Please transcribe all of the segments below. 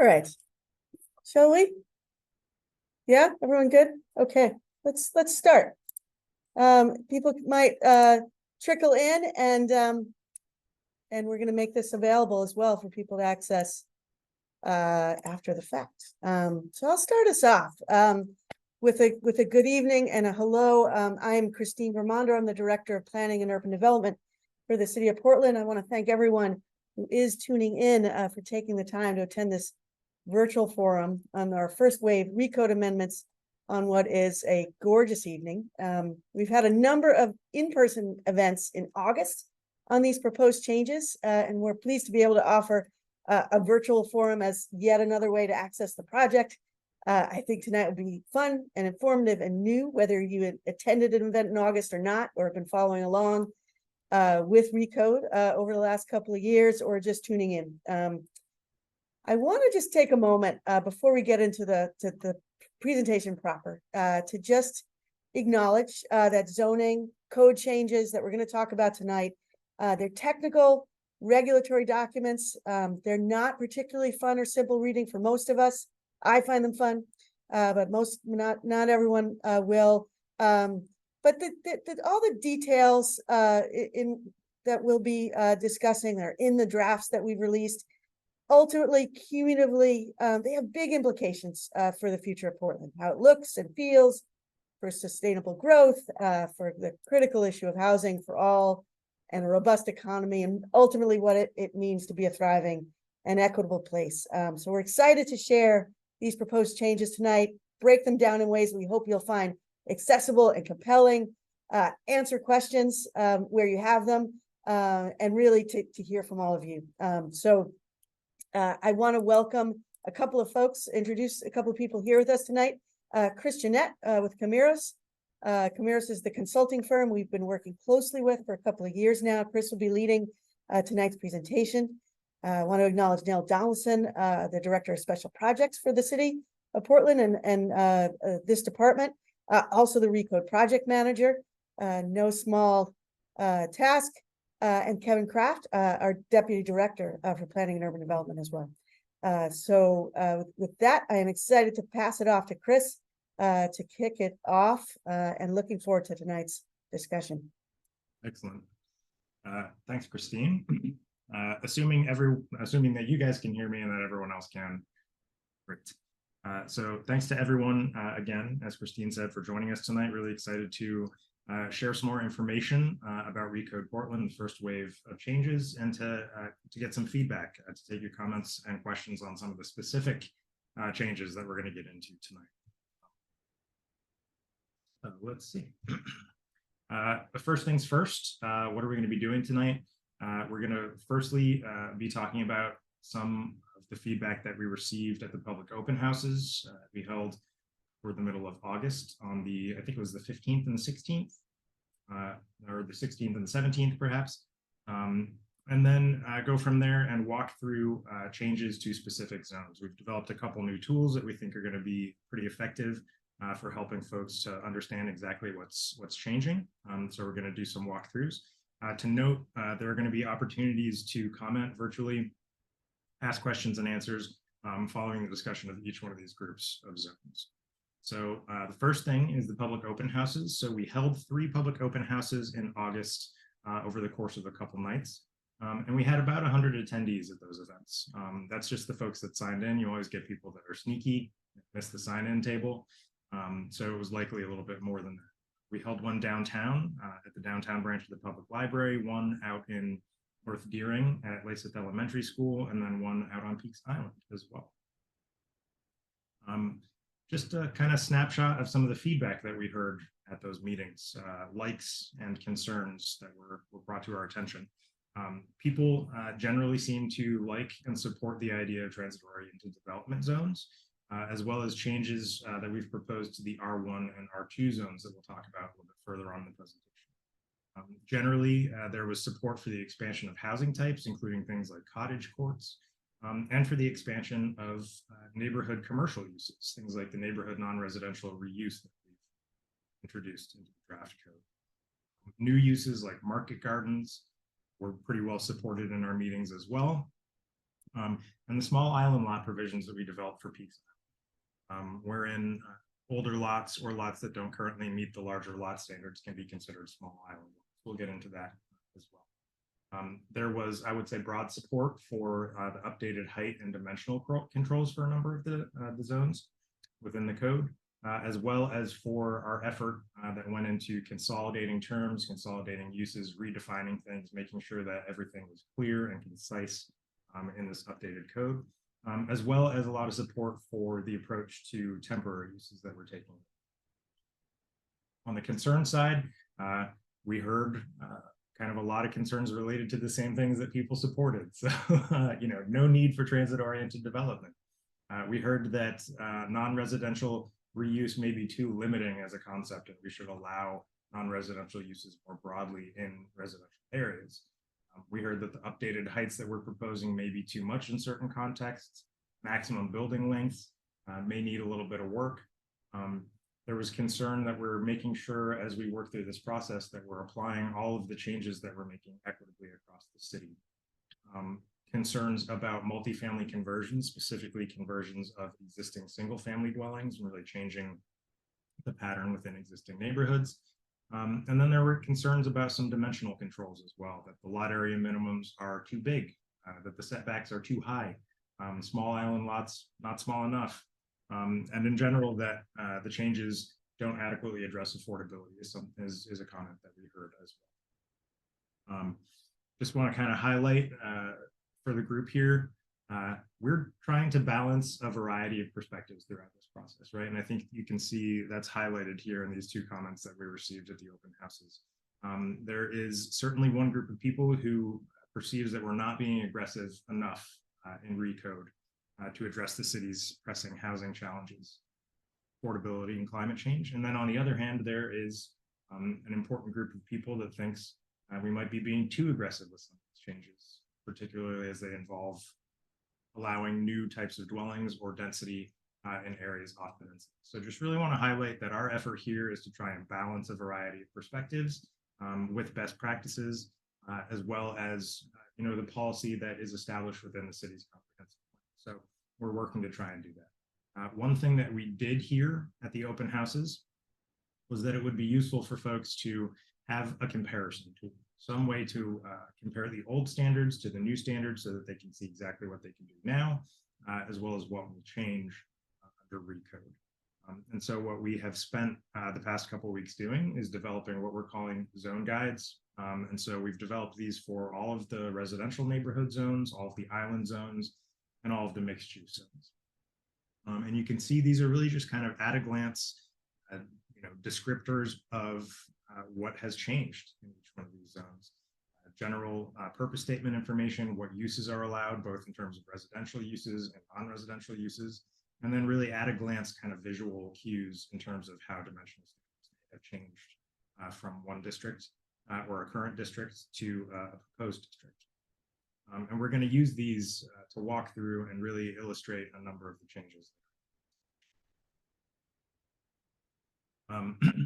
All right, shall we? Yeah, everyone good? Okay, let's start. People might trickle in and we're going to make this available as well for people to access after the fact. So I'll start us off with a good evening and a hello. I am Christine Vermondo. I'm the Director of Planning and Urban Development for the City of Portland. I want to thank everyone who is tuning in for taking the time to attend this virtual forum on our first wave Recode amendments on what is a gorgeous evening. We've had a number of in-person events in August on these proposed changes, and we're pleased to be able to offer a virtual forum as yet another way to access the project. I think tonight will be fun and informative and new, whether you attended an event in August or not, or have been following along with Recode over the last couple of years, or just tuning in. I want to just take a moment before we get into the presentation proper to just acknowledge that zoning code changes that we're going to talk about tonight, they're technical regulatory documents. They're not particularly fun or simple reading for most of us. I find them fun, but not everyone will. But all the details that we'll be discussing are in the drafts that we've released. Ultimately, cumulatively, they have big implications for the future of Portland, how it looks and feels, for sustainable growth, for the critical issue of housing for all, and a robust economy, and ultimately what it means to be a thriving and equitable place. So we're excited to share these proposed changes tonight, break them down in ways we hope you'll find accessible and compelling, answer questions where you have them, and really to hear from all of you. I want to welcome a couple of folks, introduce a couple of people here with us tonight. Chris Jeanette with Camiros. Camiros is the consulting firm we've been working closely with for a couple of years now. Chris will be leading tonight's presentation. I want to acknowledge Nell Donaldson, the Director of Special Projects for the City of Portland and this department. Also the Recode Project Manager, no small task. And Kevin Kraft, our Deputy Director for Planning and Urban Development as well. With that, I am excited to pass it off to Chris to kick it off and looking forward to tonight's discussion. Excellent. Thanks, Christine. Assuming that you guys can hear me and that everyone else can. Great. So thanks to everyone again, as Christine said, for joining us tonight. Really excited to share some more information about Recode Portland, the first wave of changes, and to get some feedback, to take your comments and questions on some of the specific changes that we're going to get into tonight. Let's see. But first things first, what are we going to be doing tonight? We're going to firstly be talking about some of the feedback that we received at the public open houses we held for the middle of August on I think it was the 15th and the 16th, or the 16th and the 17th perhaps, and then go from there and walk through changes to specific zones. We've developed a couple new tools that we think are going to be pretty effective for helping folks to understand exactly what's changing. So we're going to do some walkthroughs. To note, there are going to be opportunities to comment virtually, ask questions and answers following the discussion of each one of these groups of zones. So the first thing is the public open houses. So we held 3 public open houses in August over the course of a couple nights. And we had about 100 attendees at those events. That's just the folks that signed in. You always get people that are sneaky, miss the sign-in table. So it was likely a little bit more than that. We held one downtown at the downtown branch of the public library, one out in North Deering at Laceth Elementary School, and then one out on Peaks Island as well. Just a kind of snapshot of some of the feedback that we heard at those meetings, likes and concerns that were brought to our attention. People generally seem to like and support the idea of transit-oriented development zones, as well as changes that we've proposed to the R1 and R2 zones that we'll talk about a little bit further on in the presentation. Generally, there was support for the expansion of housing types, including things like cottage courts, and for the expansion of neighborhood commercial uses, things like the neighborhood non-residential reuse that we've introduced into the draft code. New uses like market gardens were pretty well supported in our meetings as well. And the small island lot provisions that we developed for Peaks, wherein older lots or lots that don't currently meet the larger lot standards can be considered small island lots. We'll get into that as well. There was, I would say, broad support for the updated height and dimensional controls for a number of the zones within the code, as well as for our effort that went into consolidating terms, consolidating uses, redefining things, making sure that everything was clear and concise in this updated code, as well as a lot of support for the approach to temporary uses that we're taking. On the concern side, we heard kind of a lot of concerns related to the same things that people supported. So, no need for transit-oriented development. We heard that non-residential reuse may be too limiting as a concept, and we should allow non-residential uses more broadly in residential areas. We heard that the updated heights that we're proposing may be too much in certain contexts. Maximum building lengths may need a little bit of work. There was concern that we're making sure as we work through this process that we're applying all of the changes that we're making equitably across the city. Concerns about multifamily conversions, specifically conversions of existing single-family dwellings, and really changing the pattern within existing neighborhoods. And then there were concerns about some dimensional controls as well, that the lot area minimums are too big, that the setbacks are too high, small island lots not small enough, and in general that the changes don't adequately address affordability is a comment that we heard as well. Just want to kind of highlight for the group here, we're trying to balance a variety of perspectives throughout this process, right? And I think you can see that's highlighted here in these two comments that we received at the open houses. There is certainly one group of people who perceives that we're not being aggressive enough in Recode to address the city's pressing housing challenges, affordability, and climate change. And then on the other hand, there is an important group of people that thinks we might be being too aggressive with some of these changes, particularly as they involve allowing new types of dwellings or density in areas off the density. So just really want to highlight that our effort here is to try and balance a variety of perspectives with best practices, as well as the policy that is established within the city's comprehensive plan. So we're working to try and do that. One thing that we did here at the open houses was that it would be useful for folks to have a comparison tool, some way to compare the old standards to the new standards so that they can see exactly what they can do now, as well as what will change under Recode. And so what we have spent the past couple of weeks doing is developing what we're calling zone guides. And so we've developed these for all of the residential neighborhood zones, all of the island zones, and all of the mixed use zones. And you can see these are really just kind of at a glance, descriptors of what has changed in each one of these zones. General purpose statement information, what uses are allowed, both in terms of residential uses and non-residential uses, and then really at a glance kind of visual cues in terms of how dimensional standards have changed from one district or a current district to a proposed district. And we're going to use these to walk through and really illustrate a number of the changes.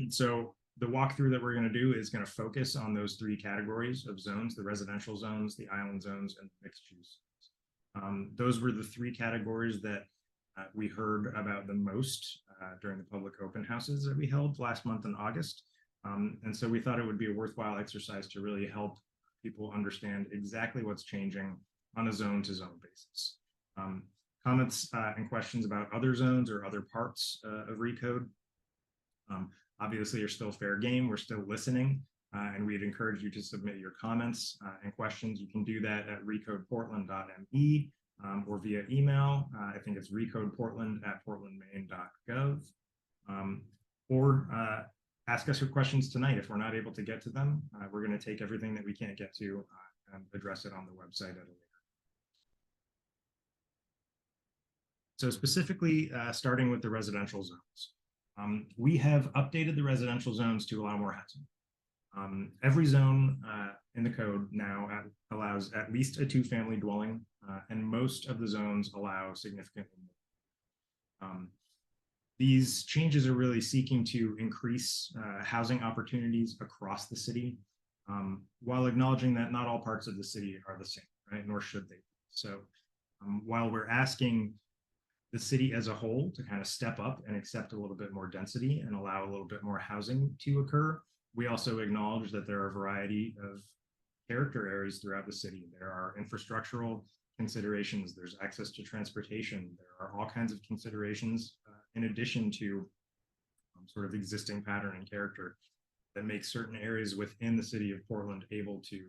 So the walkthrough that we're going to do is going to focus on those three categories of zones: the residential zones, the island zones, and mixed use zones. Those were the three categories that we heard about the most during the public open houses that we held last month in August. And so we thought it would be a worthwhile exercise to really help people understand exactly what's changing on a zone-to-zone basis. Comments and questions about other zones or other parts of Recode obviously are still fair game. We're still listening, and we'd encourage you to submit your comments and questions. You can do that at recodeportland.me or via email. I think it's recodeportland@portlandmaine.gov. Or ask us your questions tonight. If we're not able to get to them, we're going to take everything that we can't get to and address it on the website at a later. So specifically, starting with the residential zones. We have updated the residential zones to allow more housing. Every zone in the code now allows at least a two-family dwelling, and most of the zones allow significantly more. These changes are really seeking to increase housing opportunities across the city, while acknowledging that not all parts of the city are the same, right? Nor should they be. So While we're asking the city as a whole to kind of step up and accept a little bit more density and allow a little bit more housing to occur, we also acknowledge that there are a variety of character areas throughout the city. There are infrastructural considerations, there's access to transportation, there are all kinds of considerations in addition to sort of existing pattern and character that make certain areas within the city of Portland able to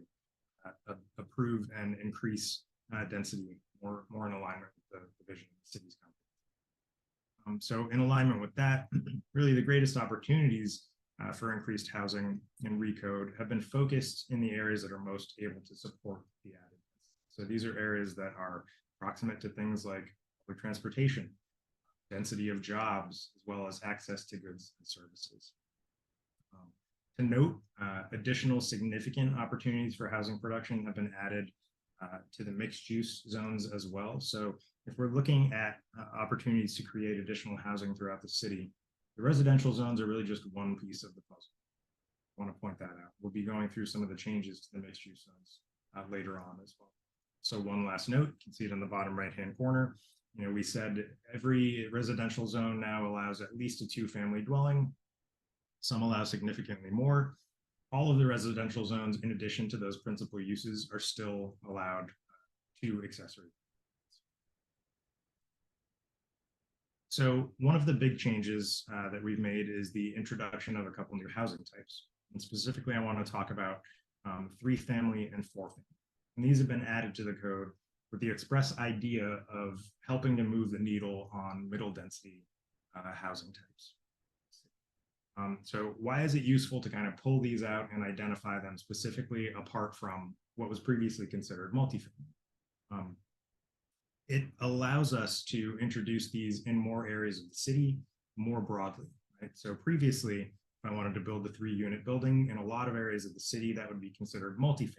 approve and increase density more in alignment with the vision of the city's company. So in alignment with that, really the greatest opportunities for increased housing in Recode have been focused in the areas that are most able to support the added. So these are areas that are proximate to things like public transportation, density of jobs, as well as access to goods and services. To note, additional significant opportunities for housing production have been added to the mixed use zones as well. So if we're looking at opportunities to create additional housing throughout the city, the residential zones are really just one piece of the puzzle. I want to point that out. We'll be going through some of the changes to the mixed use zones later on as well. So one last note, you can see it in the bottom right-hand corner. You know, we said every residential zone now allows at least a 2-family dwelling. Some allow significantly more. All of the residential zones, in addition to those principal uses, are still allowed 2 accessory. So one of the big changes that we've made is the introduction of a couple new housing types. And specifically, I want to talk about 3-family and 4-family. And these have been added to the code with the express idea of helping to move the needle on middle density housing types. So why is it useful to kind of pull these out and identify them specifically apart from what was previously considered multifamily? It allows us to introduce these in more areas of the city more broadly, right? So previously, if I wanted to build a 3-unit building in a lot of areas of the city, that would be considered multifamily.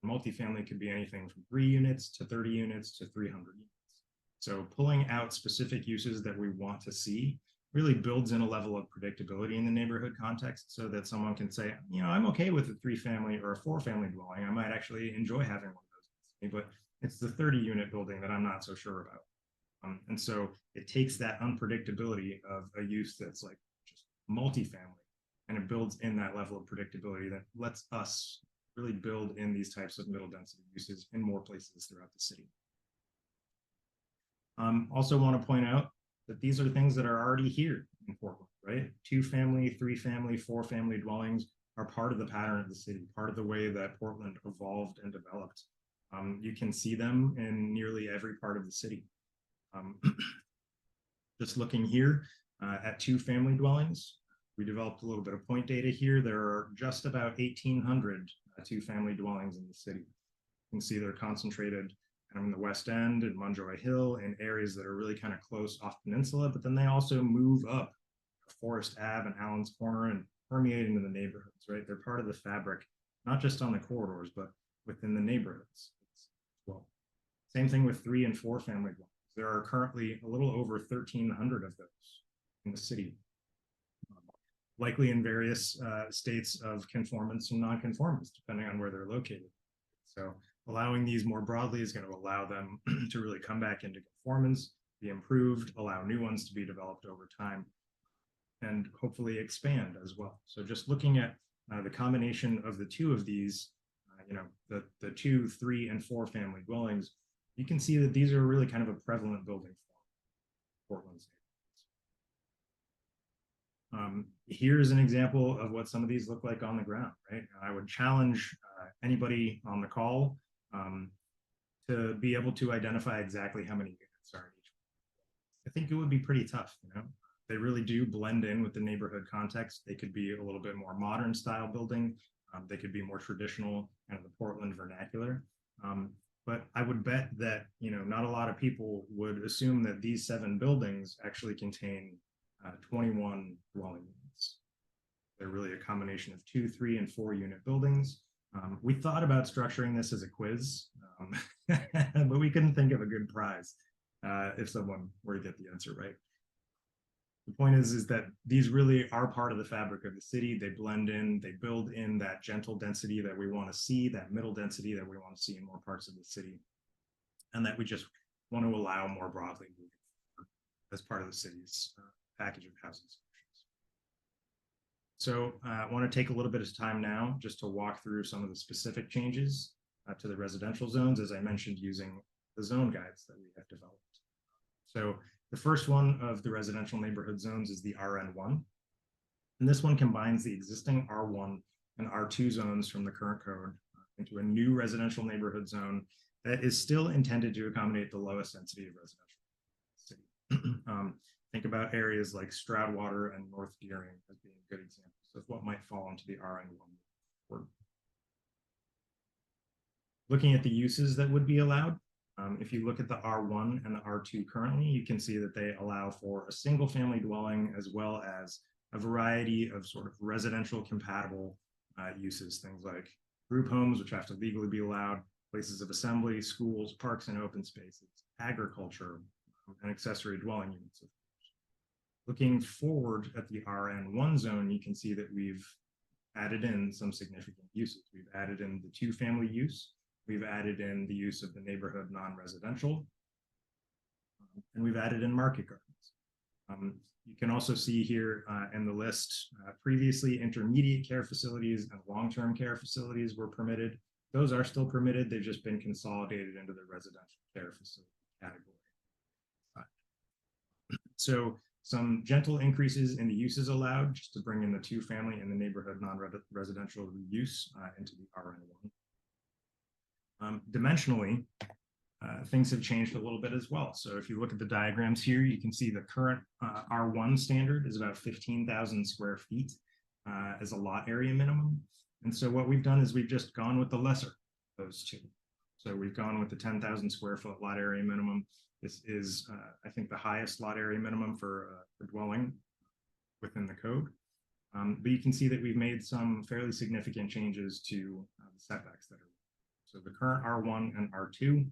Multifamily could be anything from 3 units to 30 units to 300 units. So pulling out specific uses that we want to see really builds in a level of predictability in the neighborhood context so that someone can say, you know, I'm okay with a 3-family or a 4-family dwelling. I might actually enjoy having one of those, but it's the 30-unit building that I'm not so sure about. And so it takes that unpredictability of a use that's like just multifamily, and it builds in that level of predictability that lets us really build in these types of middle density uses in more places throughout the city. Also want to point out that these are things that are already here in Portland, right? 2-family, 3-family, 4-family dwellings are part of the pattern of the city, part of the way that Portland evolved and developed. You can see them in nearly every part of the city. Just looking here at 2-family dwellings, we developed a little bit of point data here. There are just about 1,800 2-family dwellings in the city. You can see they're concentrated in the West End and Munjoy Hill in areas that are really kind of close off Peninsula, but then they also move up Forest Ave and Allen's Corner and permeate into the neighborhoods, right? They're part of the fabric, not just on the corridors, but within the neighborhoods as well. Same thing with 3- and 4-family dwellings. There are currently a little over 1,300 of those in the city, likely in various states of conformance and non-conformance, depending on where they're located. So allowing these more broadly is going to allow them to really come back into conformance, be improved, allow new ones to be developed over time, and hopefully expand as well. So just looking at the combination of the 2 of these, you know, the 2, 3, and 4-family dwellings, you can see that these are really kind of a prevalent building form in Portland's neighborhoods. Here's an example of what some of these look like on the ground, right? I would challenge anybody on the call to be able to identify exactly how many units are in each one. I think it would be pretty tough, you know? They really do blend in with the neighborhood context. They could be a little bit more modern style building. They could be more traditional, kind of the Portland vernacular. But I would bet that, you know, not a lot of people would assume that these 7 buildings actually contain 21 dwelling units. They're really a combination of 2, 3, and 4-unit buildings. We thought about structuring this as a quiz, but we couldn't think of a good prize if someone were to get the answer right. The point is that these really are part of the fabric of the city. They blend in, they build in that gentle density that we want to see, that middle density that we want to see in more parts of the city, and that we just want to allow more broadly moving forward as part of the city's package of housing solutions. So I want to take a little bit of time now just to walk through some of the specific changes to the residential zones, as I mentioned, using the zone guides that we have developed. So the first one of the residential neighborhood zones is the RN1. And this one combines the existing R1 and R2 zones from the current code into a new residential neighborhood zone that is still intended to accommodate the lowest density of residential city. Think about areas like Stroudwater and North Deering as being good examples of what might fall into the RN1. Looking at the uses that would be allowed, if you look at the R1 and the R2 currently, you can see that they allow for a single family dwelling as well as a variety of sort of residential compatible uses, things like group homes, which have to legally be allowed, places of assembly, schools, parks and open spaces, agriculture, and accessory dwelling units. Looking forward at the RN1 zone, you can see that we've added in some significant uses. We've added in the two-family use, we've added in the use of the neighborhood non-residential, and we've added in market gardens. You can also see here in the list, previously intermediate care facilities and long-term care facilities were permitted. Those are still permitted, they've just been consolidated into the residential care facility category. So some gentle increases in the uses allowed just to bring in the two-family and the neighborhood non-residential use into the RN1. Dimensionally, things have changed a little bit as well. So if you look at the diagrams here, you can see the current R1 standard is about 15,000 square feet as a lot area minimum. And so what we've done is we've just gone with the lesser of those two. So we've gone with the 10,000 square foot lot area minimum. This is, I think, the highest lot area minimum for dwelling within the code. But you can see that we've made some fairly significant changes to the setbacks that are. So the current R1 and R2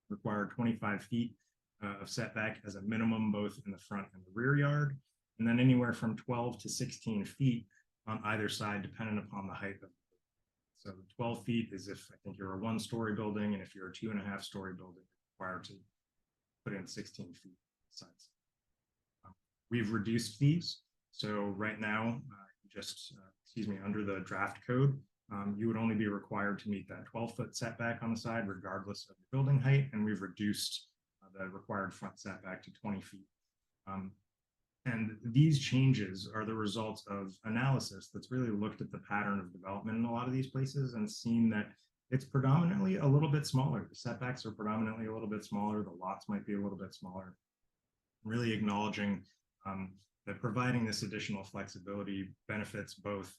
require 25 feet of setback as a minimum, both in the front and the rear yard, and then anywhere from 12 to 16 feet on either side, depending upon the height of the building. So 12 feet is if I think you're a one-story building, and if you're a 2.5-story building, you're required to put in 16 feet sides. We've reduced fees. So right now, under the draft code, you would only be required to meet that 12-foot setback on the side, regardless of the building height, and we've reduced the required front setback to 20 feet. And these changes are the results of analysis that's really looked at the pattern of development in a lot of these places and seen that it's predominantly a little bit smaller. The setbacks are predominantly a little bit smaller. The lots might be a little bit smaller. Really acknowledging that providing this additional flexibility benefits both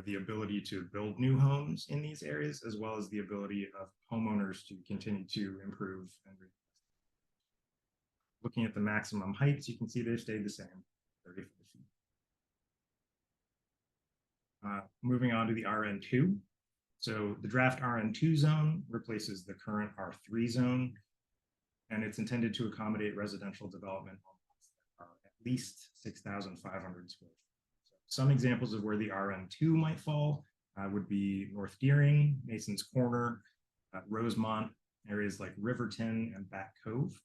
the ability to build new homes in these areas, as well as the ability of homeowners to continue to improve and reinvest. Looking at the maximum heights, you can see they've stayed the same, 35 feet. Moving on to the RN2. So the draft RN2 zone replaces the current R3 zone, and it's intended to accommodate residential development that are at least 6,500 square feet. So some examples of where the RN2 might fall would be North Deering, Mason's Corner, Rosemont, areas like Riverton and Back Cove.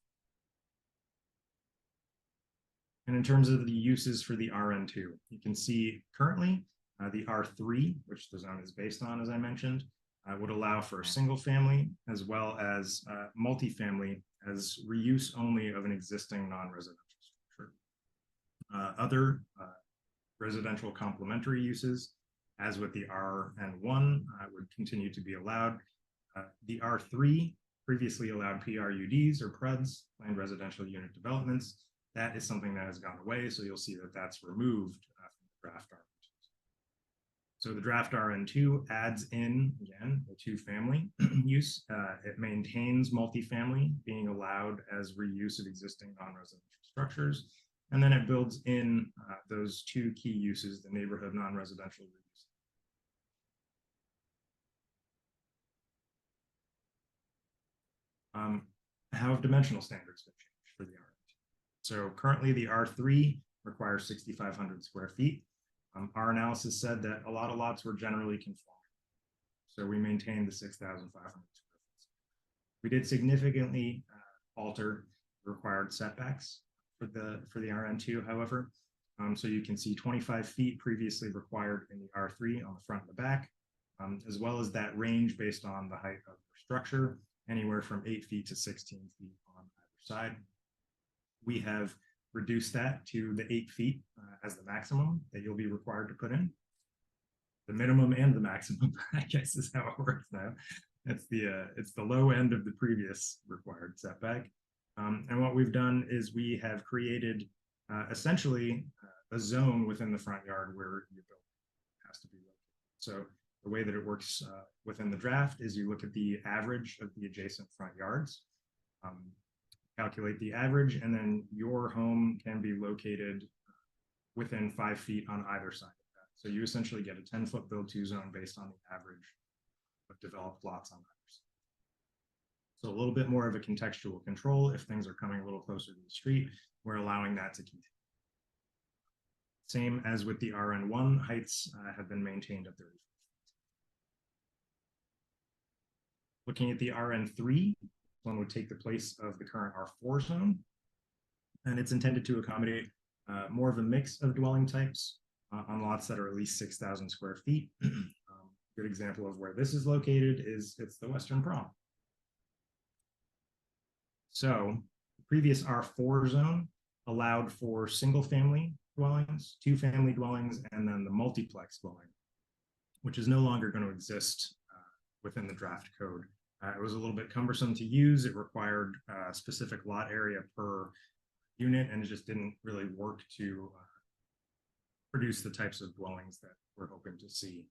And in terms of the uses for the RN2, you can see currently the R3, which the zone is based on, as I mentioned, would allow for a single family as well as multifamily as reuse only of an existing non-residential structure. Other residential complementary uses, as with the RN1, would continue to be allowed. The R3 previously allowed PRUDs or PRUDs, planned residential unit developments. That is something that has gone away, so you'll see that that's removed from the draft RN2. So the draft RN2 adds in, again, the two-family use. It maintains multifamily being allowed as reuse of existing non-residential structures. And then it builds in those two key uses, the neighborhood non-residential reuse. How have dimensional standards been changed for the RN2? So currently the R3 requires 6,500 square feet. Our analysis said that a lot of lots were generally conforming. So we maintained the 6,500 square feet. We did significantly alter required setbacks for the RN2, however. So you can see 25 feet previously required in the R3 on the front and the back, as well as that range based on the height of the structure, anywhere from 8 feet to 16 feet on either side. We have reduced that to the 8 feet as the maximum that you'll be required to put in. The minimum and the maximum, I guess, is how it works now. It's the low end of the previous required setback. And what we've done is we have created essentially a zone within the front yard where your building has to be located. So the way that it works within the draft is you look at the average of the adjacent front yards, calculate the average, and then your home can be located within 5 feet on either side of that. So you essentially get a 10-foot build-to zone based on the average of developed lots on either side. So a little bit more of a contextual control. If things are coming a little closer to the street, we're allowing that to continue. Same as with the RN1, heights have been maintained at 30 feet. Looking at the RN3, one would take the place of the current R4 zone, and it's intended to accommodate more of a mix of dwelling types on lots that are at least 6,000 square feet. Good example of where this is located is it's the Western Prom. So the previous R4 zone allowed for single-family dwellings, two-family dwellings, and then the multiplex dwelling, which is no longer going to exist within the draft code. It was a little bit cumbersome to use. It required a specific lot area per unit, and it just didn't really work to produce the types of dwellings that we're hoping to see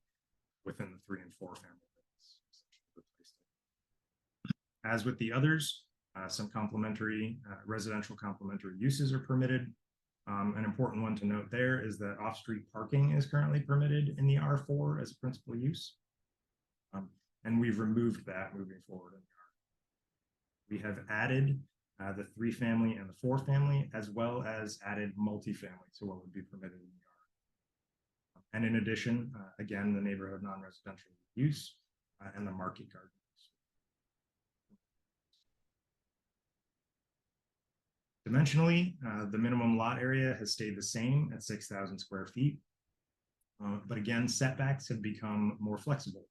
within the 3 and 4 family. As with the others, some complementary residential complementary uses are permitted. An important one to note there is that off-street parking is currently permitted in the R4 as a principal use. And we've removed that moving forward. We have added the 3-family and the 4-family, as well as added multifamily to what would be permitted in the R. And in addition, again, the neighborhood non-residential use and the market garden. Dimensionally, the minimum lot area has stayed the same at 6,000 square feet. But again, setbacks have become more flexible.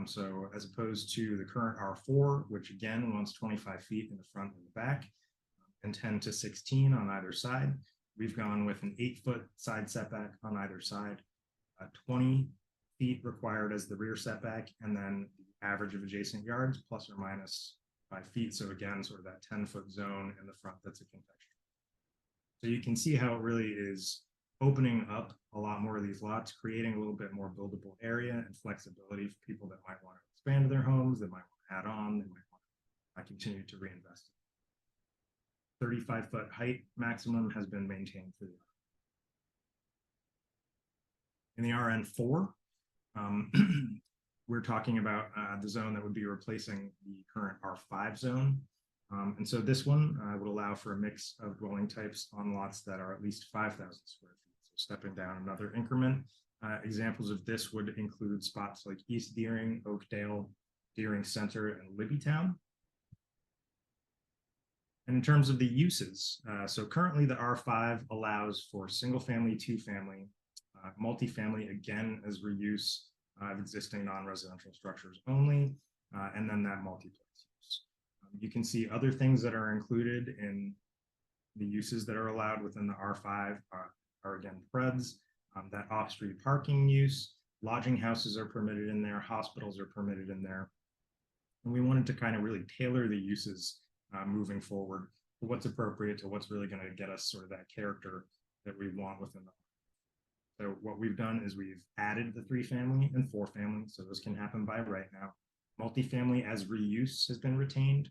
So as opposed to the current R4, which again wants 25 feet in the front and the back, and 10 to 16 on either side, we've gone with an 8-foot side setback on either side, 20 feet required as the rear setback, and then the average of adjacent yards plus or minus 5 feet. So again, sort of that 10-foot zone in the front that's a contextual. So you can see how it really is opening up a lot more of these lots, creating a little bit more buildable area and flexibility for people that might want to expand their homes, that might want to add on, they might want to continue to reinvest. 35-foot height maximum has been maintained for the in the RN4. We're talking about the zone that would be replacing the current R5 zone. And so this one would allow for a mix of dwelling types on lots that are at least 5,000 square feet. So stepping down another increment. Examples of this would include spots like East Deering, Oakdale, Deering Center, and Libbytown. And in terms of the uses, so currently the R5 allows for single-family, two-family, multifamily, again, as reuse of existing non-residential structures only, and then that multiplex use. You can see other things that are included in the uses that are allowed within the R5 are again, PREDs, that off-street parking use, lodging houses are permitted in there, hospitals are permitted in there. And we wanted to kind of really tailor the uses moving forward to what's appropriate to what's really going to get us sort of that character that we want within the. So what we've done is we've added the 3-family and 4-family, so those can happen by right now. Multifamily as reuse has been retained.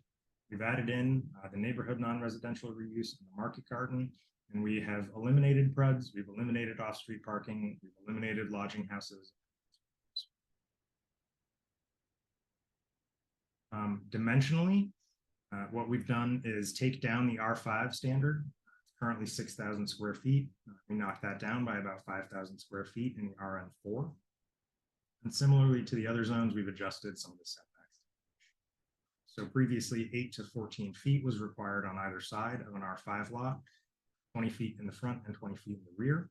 We've added in the neighborhood non-residential reuse in the market garden, and we have eliminated PREDs, we've eliminated off-street parking, we've eliminated lodging houses. Dimensionally, what we've done is take down the R5 standard. Currently 6,000 square feet. We knocked that down by about 5,000 square feet in the RN4. And similarly to the other zones, we've adjusted some of the setbacks. So previously 8 to 14 feet was required on either side of an R5 lot, 20 feet in the front and 20 feet in the rear.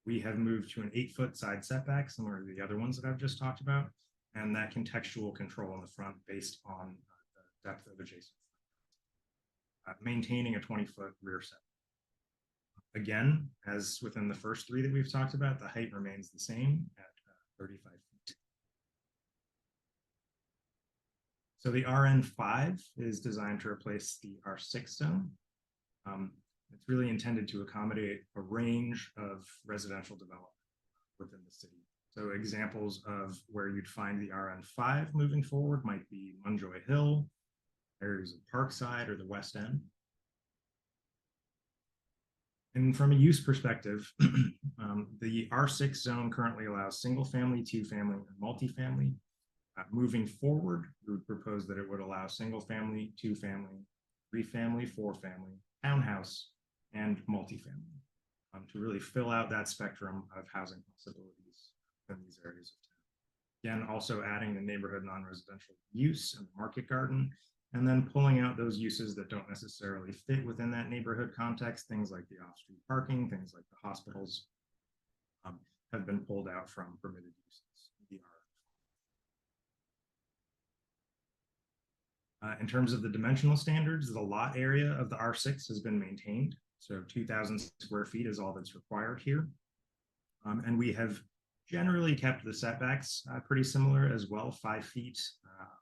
We have moved to an 8-foot side setback, similar to the other ones that I've just talked about, and that contextual control in the front based on the depth of adjacent. Maintaining a 20-foot rear setback. Again, as within the first three that we've talked about, the height remains the same at 35 feet. So the RN5 is designed to replace the R6 zone. It's really intended to accommodate a range of residential development within the city. So examples of where you'd find the RN5 moving forward might be Munjoy Hill, areas of Parkside, or the West End. And from a use perspective, the R6 zone currently allows single family, two family, and multifamily. Moving forward, we would propose that it would allow single family, two family, three family, four family, townhouse, and multifamily to really fill out that spectrum of housing possibilities in these areas of town. Again, also adding the neighborhood non-residential use and the market garden, and then pulling out those uses that don't necessarily fit within that neighborhood context, things like the off-street parking, things like the hospitals, have been pulled out from permitted uses. In terms of the dimensional standards, the lot area of the R6 has been maintained. So 2,000 square feet is all that's required here. And we have generally kept the setbacks pretty similar as well, 5 feet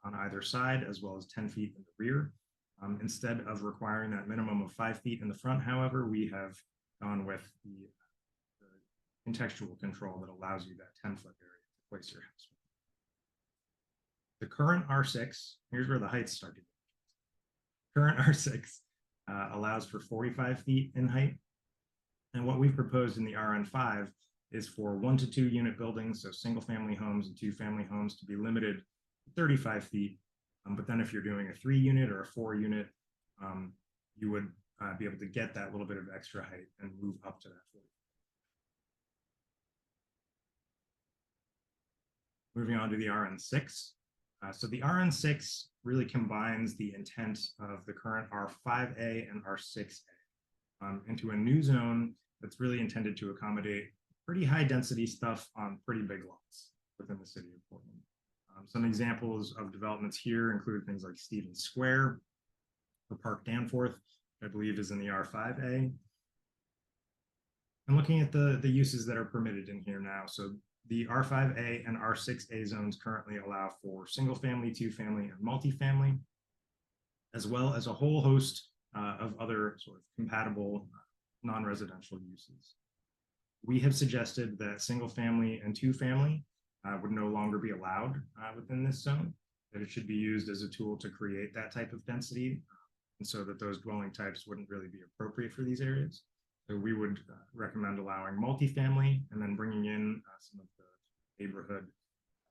on either side, as well as 10 feet in the rear. Instead of requiring that minimum of 5 feet in the front, however, we have gone with the contextual control that allows you that 10-foot area to place your house. The current R6, here's where the heights start to go. Current R6 allows for 45 feet in height. And what we've proposed in the RN5 is for 1 to 2 unit buildings, so single family homes and 2 family homes, to be limited to 35 feet. But then if you're doing a 3 unit or a 4 unit, you would be able to get that little bit of extra height and move up to that 40. Moving on to the RN6. So the RN6 really combines the intent of the current R5A and R6A into a new zone that's really intended to accommodate pretty high density stuff on pretty big lots within the city of Portland. Some examples of developments here include things like Stevens Square, or Park Danforth, I believe is in the R5A. And looking at the uses that are permitted in here now. So the R5A and R6A zones currently allow for single family, two family, and multifamily, as well as a whole host of other sort of compatible non-residential uses. We have suggested that single family and two family would no longer be allowed within this zone, that it should be used as a tool to create that type of density, and so that those dwelling types wouldn't really be appropriate for these areas. So we would recommend allowing multifamily and then bringing in some of the neighborhood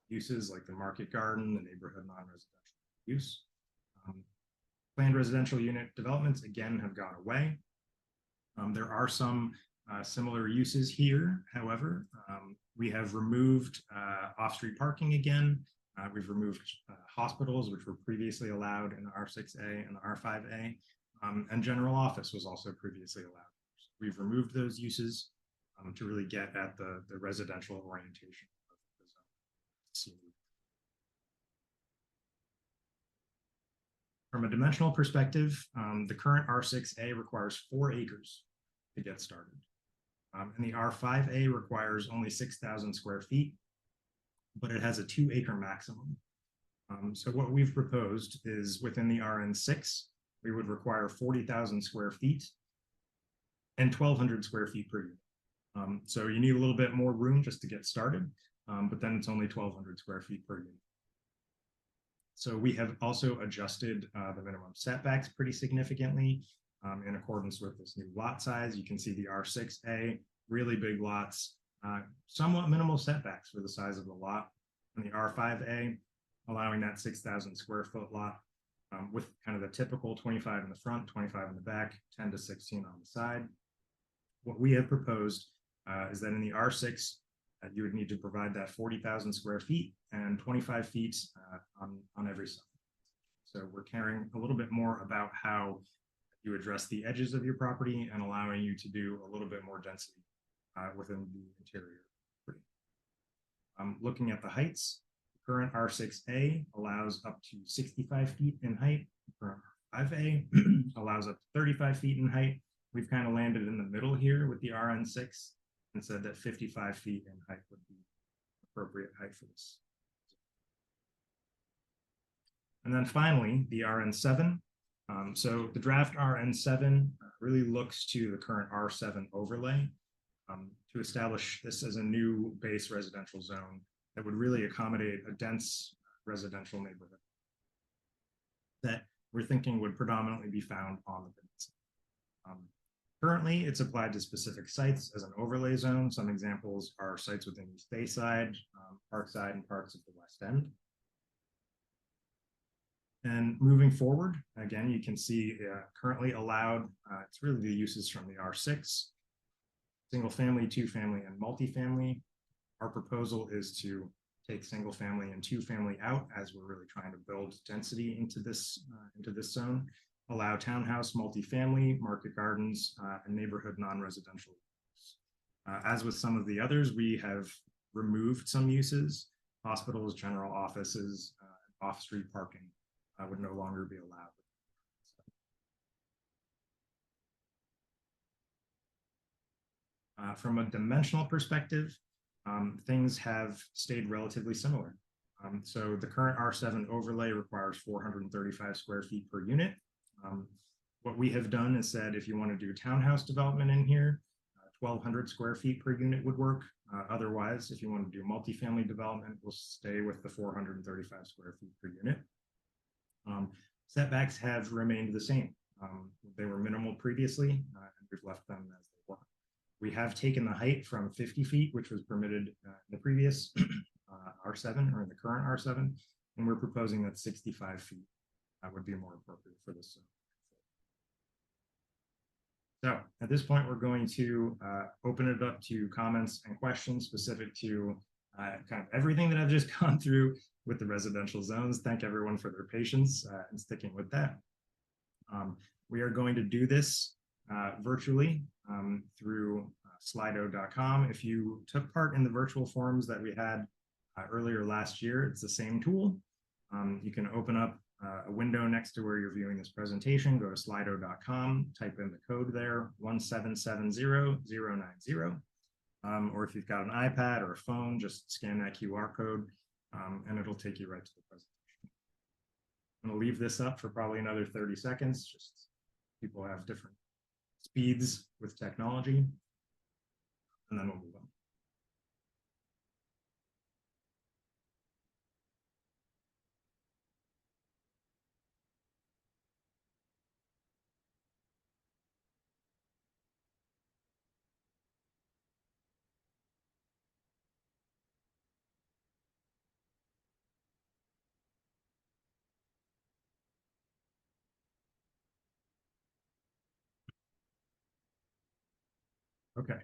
uses like the market garden, the neighborhood non-residential use. Planned residential unit developments, again, have gone away. There are some similar uses here. However, we have removed off-street parking again. We've removed hospitals, which were previously allowed in the R6A and the R5A, and general office was also previously allowed. We've removed those uses to really get at the residential orientation of the zone. From a dimensional perspective, the current R6A requires 4 acres to get started. And the R5A requires only 6,000 square feet, but it has a 2-acre maximum. So what we've proposed is within the RN6, we would require 40,000 square feet and 1,200 square feet per unit. So you need a little bit more room just to get started, but then it's only 1,200 square feet per unit. So we have also adjusted the minimum setbacks pretty significantly in accordance with this new lot size. You can see the R6A, really big lots, somewhat minimal setbacks for the size of the lot. And the R5A, allowing that 6,000 square foot lot with kind of the typical 25 in the front, 25 in the back, 10 to 16 on the side. What we have proposed is that in the R6, you would need to provide that 40,000 square feet and 25 feet on every side. So we're caring a little bit more about how you address the edges of your property and allowing you to do a little bit more density within the interior. Looking at the heights, the current R6A allows up to 65 feet in height. The current R5A allows up to 35 feet in height. We've kind of landed in the middle here with the RN6 and said that 55 feet in height would be appropriate height for this. And then finally, the RN7. So the draft RN7 really looks to the current R7 overlay to establish this as a new base residential zone that would really accommodate a dense residential neighborhood that we're thinking would predominantly be found on the peninsula. Currently, it's applied to specific sites as an overlay zone. Some examples are sites within East Bayside, Parkside, and parts of the West End. And moving forward, again, you can see currently allowed, it's really the uses from the R6, single family, two family, and multifamily. Our proposal is to take single family and two family out as we're really trying to build density into this zone, allow townhouse, multifamily, market gardens, and neighborhood non-residential. As with some of the others, we have removed some uses. Hospitals, general offices, off-street parking would no longer be allowed. From a dimensional perspective, things have stayed relatively similar. So the current R7 overlay requires 435 square feet per unit. What we have done is said if you want to do townhouse development in here, 1,200 square feet per unit would work. Otherwise, if you want to do multifamily development, we'll stay with the 435 square feet per unit. Setbacks have remained the same. They were minimal previously, and we've left them as they were. We have taken the height from 50 feet, which was permitted in the previous R7 or in the current R7, and we're proposing that 65 feet would be more appropriate for this zone. So at this point, we're going to open it up to comments and questions specific to kind of everything that I've just gone through with the residential zones. Thank everyone for their patience and sticking with that. We are going to do this virtually through slido.com. If you took part in the virtual forums that we had earlier last year, it's the same tool. You can open up a window next to where you're viewing this presentation, go to slido.com, type in the code there, 1770090. Or if you've got an iPad or a phone, just scan that QR code and it'll take you right to the presentation. I'm going to leave this up for probably another 30 seconds. Just people have different speeds with technology, and then we'll move on. Okay,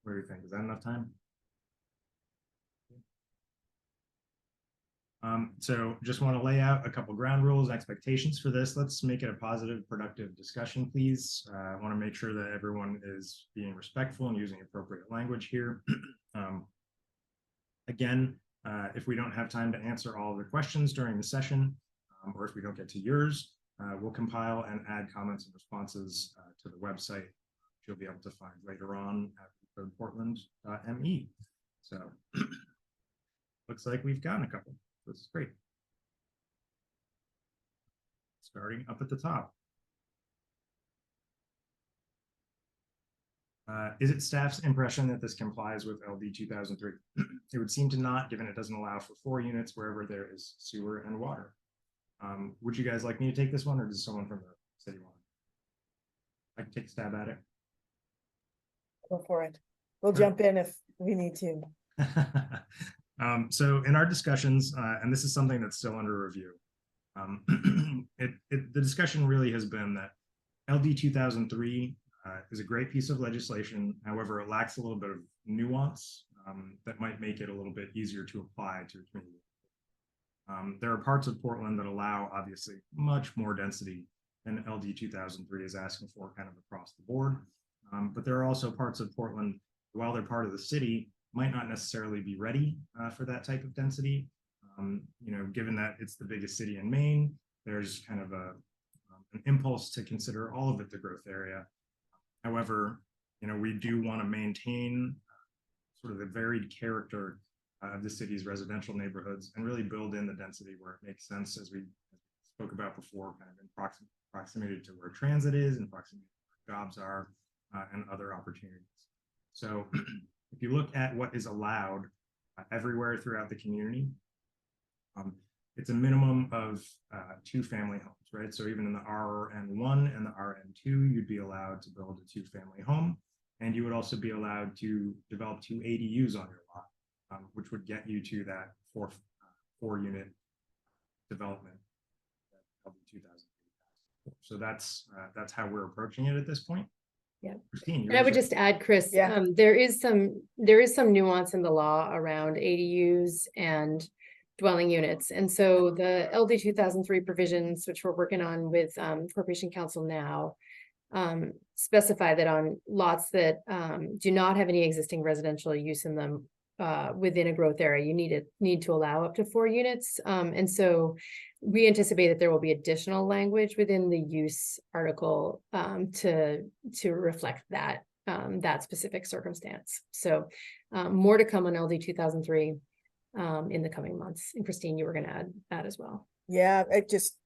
what do you think? Is that enough time? So just want to lay out a couple ground rules, expectations for this. Let's make it a positive, productive discussion, please. I want to make sure that everyone is being respectful and using appropriate language here. Again, if we don't have time to answer all of the questions during the session, or if we don't get to yours, we'll compile and add comments and responses to the website, which you'll be able to find later on at recodeportland.me. So looks like we've gotten a couple. This is great. Starting up at the top. Is it staff's impression that this complies with LD 2003? It would seem to not, given it doesn't allow for 4 units wherever there is sewer and water. Would you guys like me to take this one, or does someone from the city want it? I can take a stab at it. Go for it. We'll jump in if we need to. So in our discussions, and this is something that's still under review, the discussion really has been that LD 2003 is a great piece of legislation. However, it lacks a little bit of nuance that might make it a little bit easier to apply to a community. There are parts of Portland that allow obviously much more density than LD 2003 is asking for kind of across the board. But there are also parts of Portland, while they're part of the city, might not necessarily be ready for that type of density. Given that it's the biggest city in Maine, there's kind of an impulse to consider all of it the growth area. However, we do want to maintain sort of the varied character of the city's residential neighborhoods and really build in the density where it makes sense, as we spoke about before, kind of in proximity to where transit is and proximity to where jobs are and other opportunities. So if you look at what is allowed everywhere throughout the community, it's a minimum of 2 family homes, right? So even in the RN1 and the RN2, you'd be allowed to build a 2-family home, and you would also be allowed to develop 2 ADUs on your lot, which would get you to that 4-unit development of the 2003. So that's how we're approaching it at this point. Yeah. Christine, And I would just add, Chris, Yeah. there is some nuance in the law around ADUs and dwelling units. And so the LD 2003 provisions, which we're working on with Corporation Council now, specify that on lots that do not have any existing residential use in them within a growth area, you need to allow up to 4 units. And so we anticipate that there will be additional language within the use article to reflect that specific circumstance. So more to come on LD 2003 in the coming months. And Christine, you were going to add that as well. Yeah, it just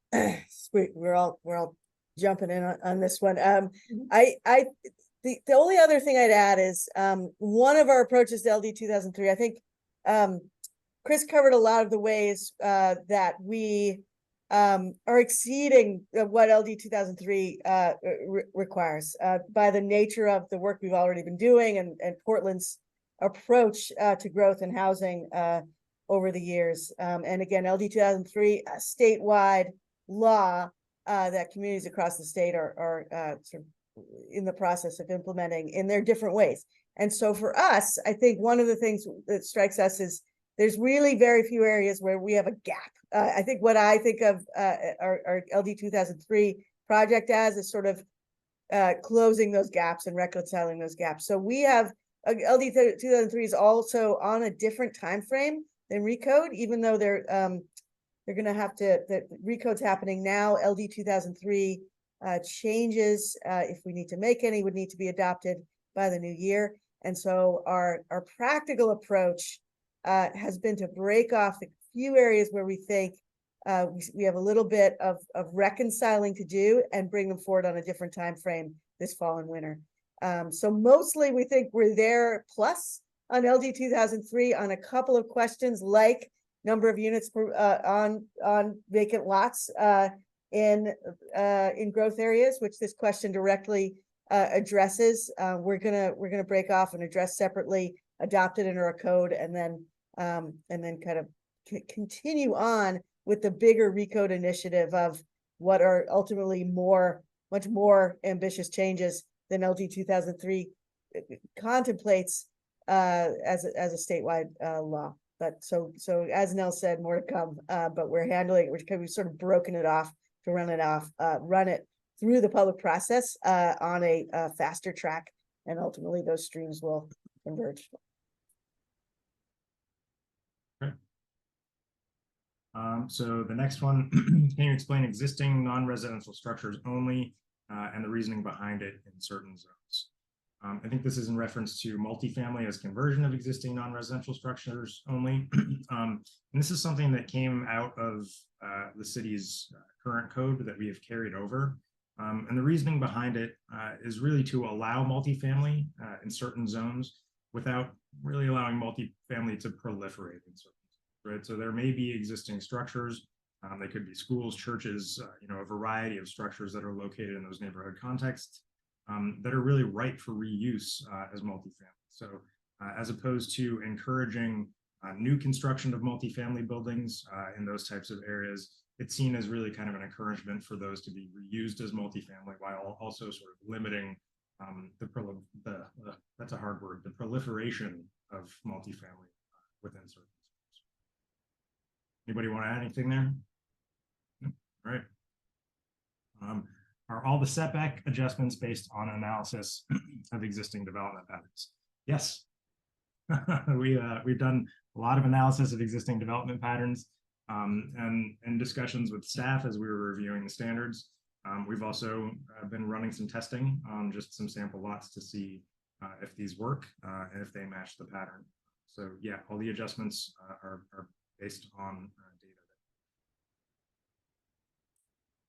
we're all jumping in on this one. The only other thing I'd add is one of our approaches to LD 2003. I think Chris covered a lot of the ways that we are exceeding what LD 2003 requires by the nature of the work we've already been doing and Portland's approach to growth and housing over the years. And again, LD 2003, a statewide law that communities across the state are sort of in the process of implementing in their different ways. And so for us, I think one of the things that strikes us is there's really very few areas where we have a gap. I think what I think of our LD 2003 project as is sort of closing those gaps and reconciling those gaps. So we have LD 2003 is also on a different time frame than Recode, even though they're going to have to, the Recode's happening now. LD 2003 changes, if we need to make any, would need to be adopted by the new year. And so our practical approach has been to break off the few areas where we think we have a little bit of reconciling to do and bring them forward on a different time frame this fall and winter. So mostly we think we're there plus on LD 2003 on a couple of questions like number of units per, on vacant lots in growth areas, which this question directly addresses. We're gonna break off and address separately, adopt it into our code, and then kind of continue on with the bigger Recode initiative of what are ultimately much more ambitious changes than LD 2003 contemplates as a statewide law. But so as Nell said, more to come. But we're handling it. We've sort of broken it off to run it through the public process on a faster track, and ultimately those streams will converge. Okay. So the next one, can you explain existing non-residential structures only and the reasoning behind it in certain zones? I think this is in reference to multifamily as conversion of existing non-residential structures only. And this is something that came out of the city's current code that we have carried over. And the reasoning behind it is really to allow multifamily in certain zones without really allowing multifamily to proliferate in certain zones, right? So there may be existing structures. They could be schools, churches, a variety of structures that are located in those neighborhood contexts that are really ripe for reuse as multifamily. So as opposed to encouraging new construction of multifamily buildings in those types of areas, it's seen as really kind of an encouragement for those to be reused as multifamily while also sort of limiting that's a hard word, the proliferation of multifamily within certain. Anybody want to add anything there? No? All right. Are all the setback adjustments based on analysis of existing development patterns? Yes. We've done a lot of analysis of existing development patterns and discussions with staff as we were reviewing the standards. We've also been running some testing on just some sample lots to see if these work and if they match the pattern. So yeah, all the adjustments are based on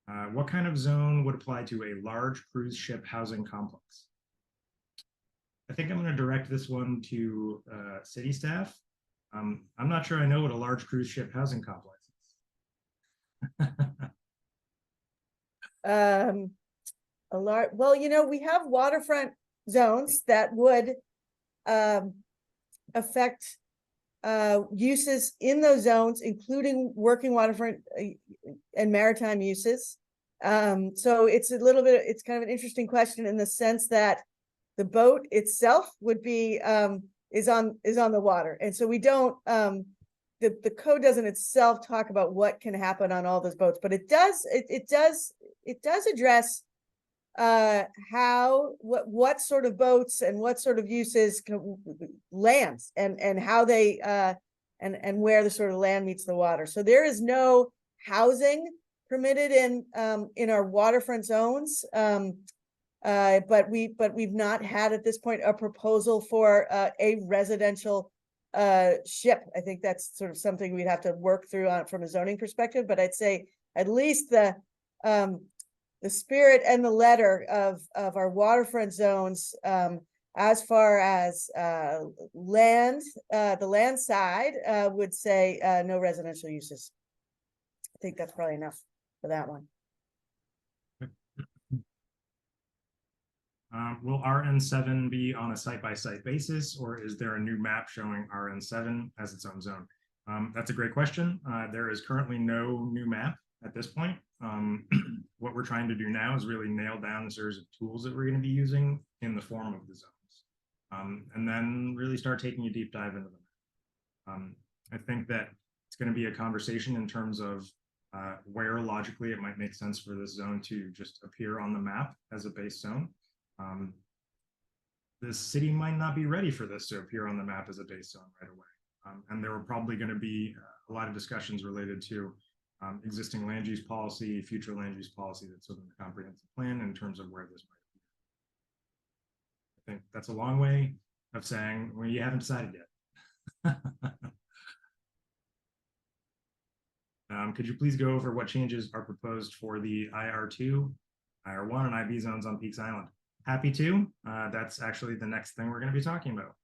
data. What kind of zone would apply to a large cruise ship housing complex? I think I'm going to direct this one to city staff. I'm not sure I know what a large cruise ship housing complex is. A large, well, you know, we have waterfront zones that would affect uses in those zones, including working waterfront and maritime uses. So it's a little bit, it's kind of an interesting question in the sense that the boat itself would be is on the water, and so we don't the code doesn't itself talk about what can happen on all those boats, but it does address what sort of boats and what sort of uses lands and how they and where the sort of land meets the water. So there is no housing permitted in our waterfront zones. But we've not had at this point a proposal for a residential ship. I think that's sort of something we'd have to work through on from a zoning perspective. But I'd say at least the spirit and the letter of our waterfront zones, as far as land, the land side, would say no residential uses. I think that's probably enough for that one. Will RN7 be on a site-by-site basis, or is there a new map showing RN7 as its own zone? That's a great question. There is currently no new map at this point. What we're trying to do now is really nail down the series of tools that we're going to be using in the form of the zones, and then really start taking a deep dive into them. I think that it's going to be a conversation in terms of where logically it might make sense for this zone to just appear on the map as a base zone. The city might not be ready for this to appear on the map as a base zone right away. And there were probably going to be a lot of discussions related to existing land use policy, future land use policy that's within the comprehensive plan in terms of where this might be. I think that's a long way of saying, well, you haven't decided yet. Could you please go over what changes are proposed for the IR2, IR1, and IB zones on Peaks Island? Happy to. That's actually the next thing we're going to be talking about.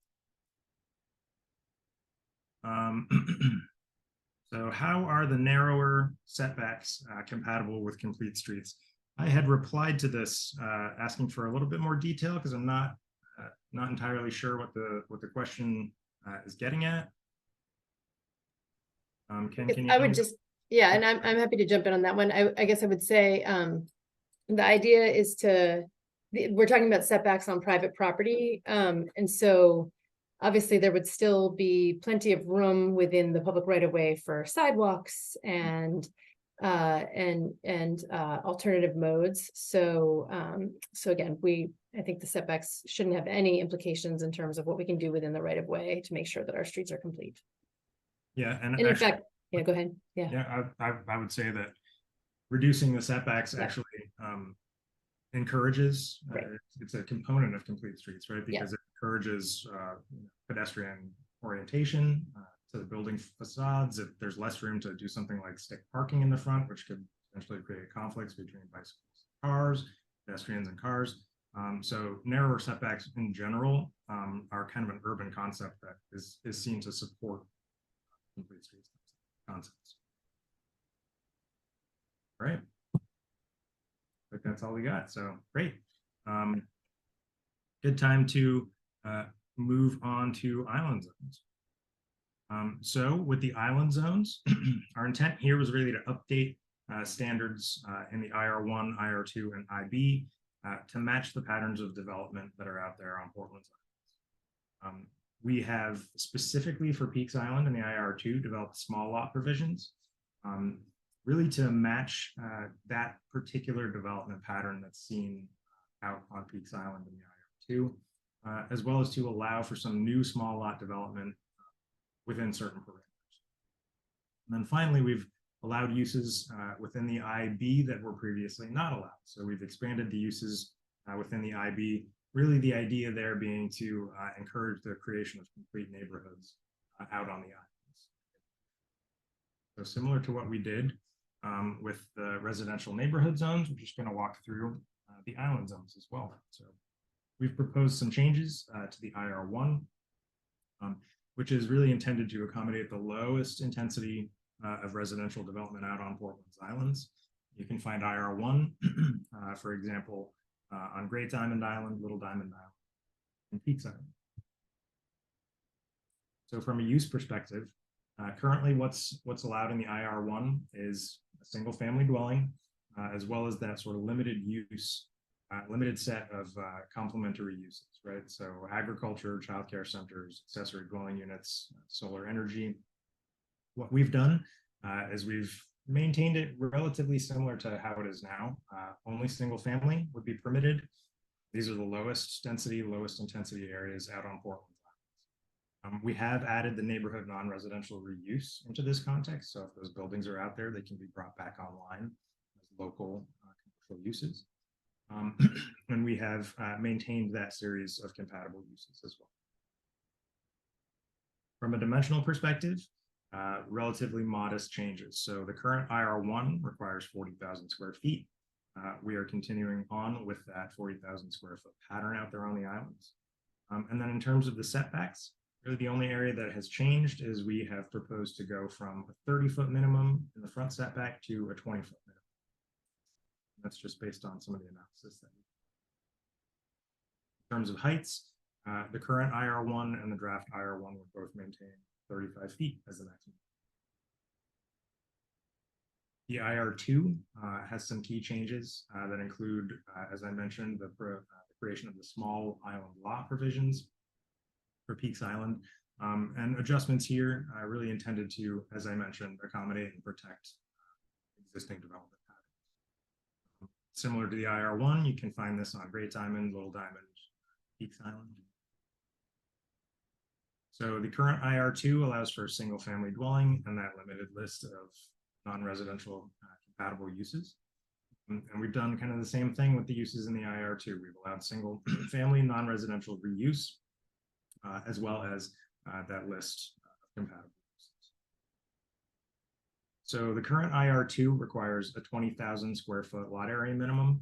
So how are the narrower setbacks compatible with complete streets? I had replied to this asking for a little bit more detail because I'm not entirely sure what the question is getting at. Can you? I would just, yeah, and I'm happy to jump in on that one. I guess I would say the idea is we're talking about setbacks on private property. And so obviously there would still be plenty of room within the public right of way for sidewalks and alternative modes. So again, I think the setbacks shouldn't have any implications in terms of what we can do within the right of way to make sure that our streets are complete. Yeah, and in fact, yeah, go ahead. Yeah. Yeah, I would say that reducing the setbacks actually encourages, right. It's a component of complete streets, right? Because it encourages pedestrian orientation to the building facades. If there's less room to do something like stick parking in the front, which could potentially create conflicts between bicycles and cars, pedestrians and cars. So narrower setbacks in general are kind of an urban concept that is seen to support complete streets concepts. Right. But that's all we got. So great. Good time to move on to island zones. So with the island zones, our intent here was really to update standards in the IR1, IR2, and IB to match the patterns of development that are out there on Portland's islands. We have specifically for Peaks Island and the IR2 developed small lot provisions, really to match that particular development pattern that's seen out on Peaks Island and the IR2, as well as to allow for some new small lot development within certain parameters. And then finally, we've allowed uses within the IB that were previously not allowed. So we've expanded the uses within the IB, really the idea there being to encourage the creation of complete neighborhoods out on the islands. So similar to what we did with the residential neighborhood zones, we're just going to walk through the island zones as well. So we've proposed some changes to the IR1, which is really intended to accommodate the lowest intensity of residential development out on Portland's islands. You can find IR1, for example, on Great Diamond Island, Little Diamond Island, and Peaks Island. So from a use perspective, currently what's allowed in the IR1 is a single family dwelling, as well as that sort of limited use, limited set of complementary uses, right? So agriculture, childcare centers, accessory dwelling units, solar energy. What we've done is we've maintained it relatively similar to how it is now. Only single family would be permitted. These are the lowest density, lowest intensity areas out on Portland. We have added the neighborhood non-residential reuse into this context. So if those buildings are out there, they can be brought back online as local commercial uses. And we have maintained that series of compatible uses as well. From a dimensional perspective, relatively modest changes. So the current IR1 requires 40,000 square feet. We are continuing on with that 40,000 square foot pattern out there on the islands. And then in terms of the setbacks, really the only area that has changed is we have proposed to go from a 30-foot minimum in the front setback to a 20-foot minimum. That's just based on some of the analysis that we did. In terms of heights, the current IR1 and the draft IR1 would both maintain 35 feet as the maximum. The IR2 has some key changes that include, as I mentioned, the creation of the small island lot provisions for Peaks Island, and adjustments here really intended to, as I mentioned, accommodate and protect existing development patterns. Similar to the IR1, you can find this on Great Diamond, Little Diamond, Peaks Island. So the current IR2 allows for a single family dwelling and that limited list of non-residential compatible uses. And we've done kind of the same thing with the uses in the IR2. We've allowed single family non-residential reuse, as well as that list of compatible uses. So the current IR2 requires a 20,000 square foot lot area minimum.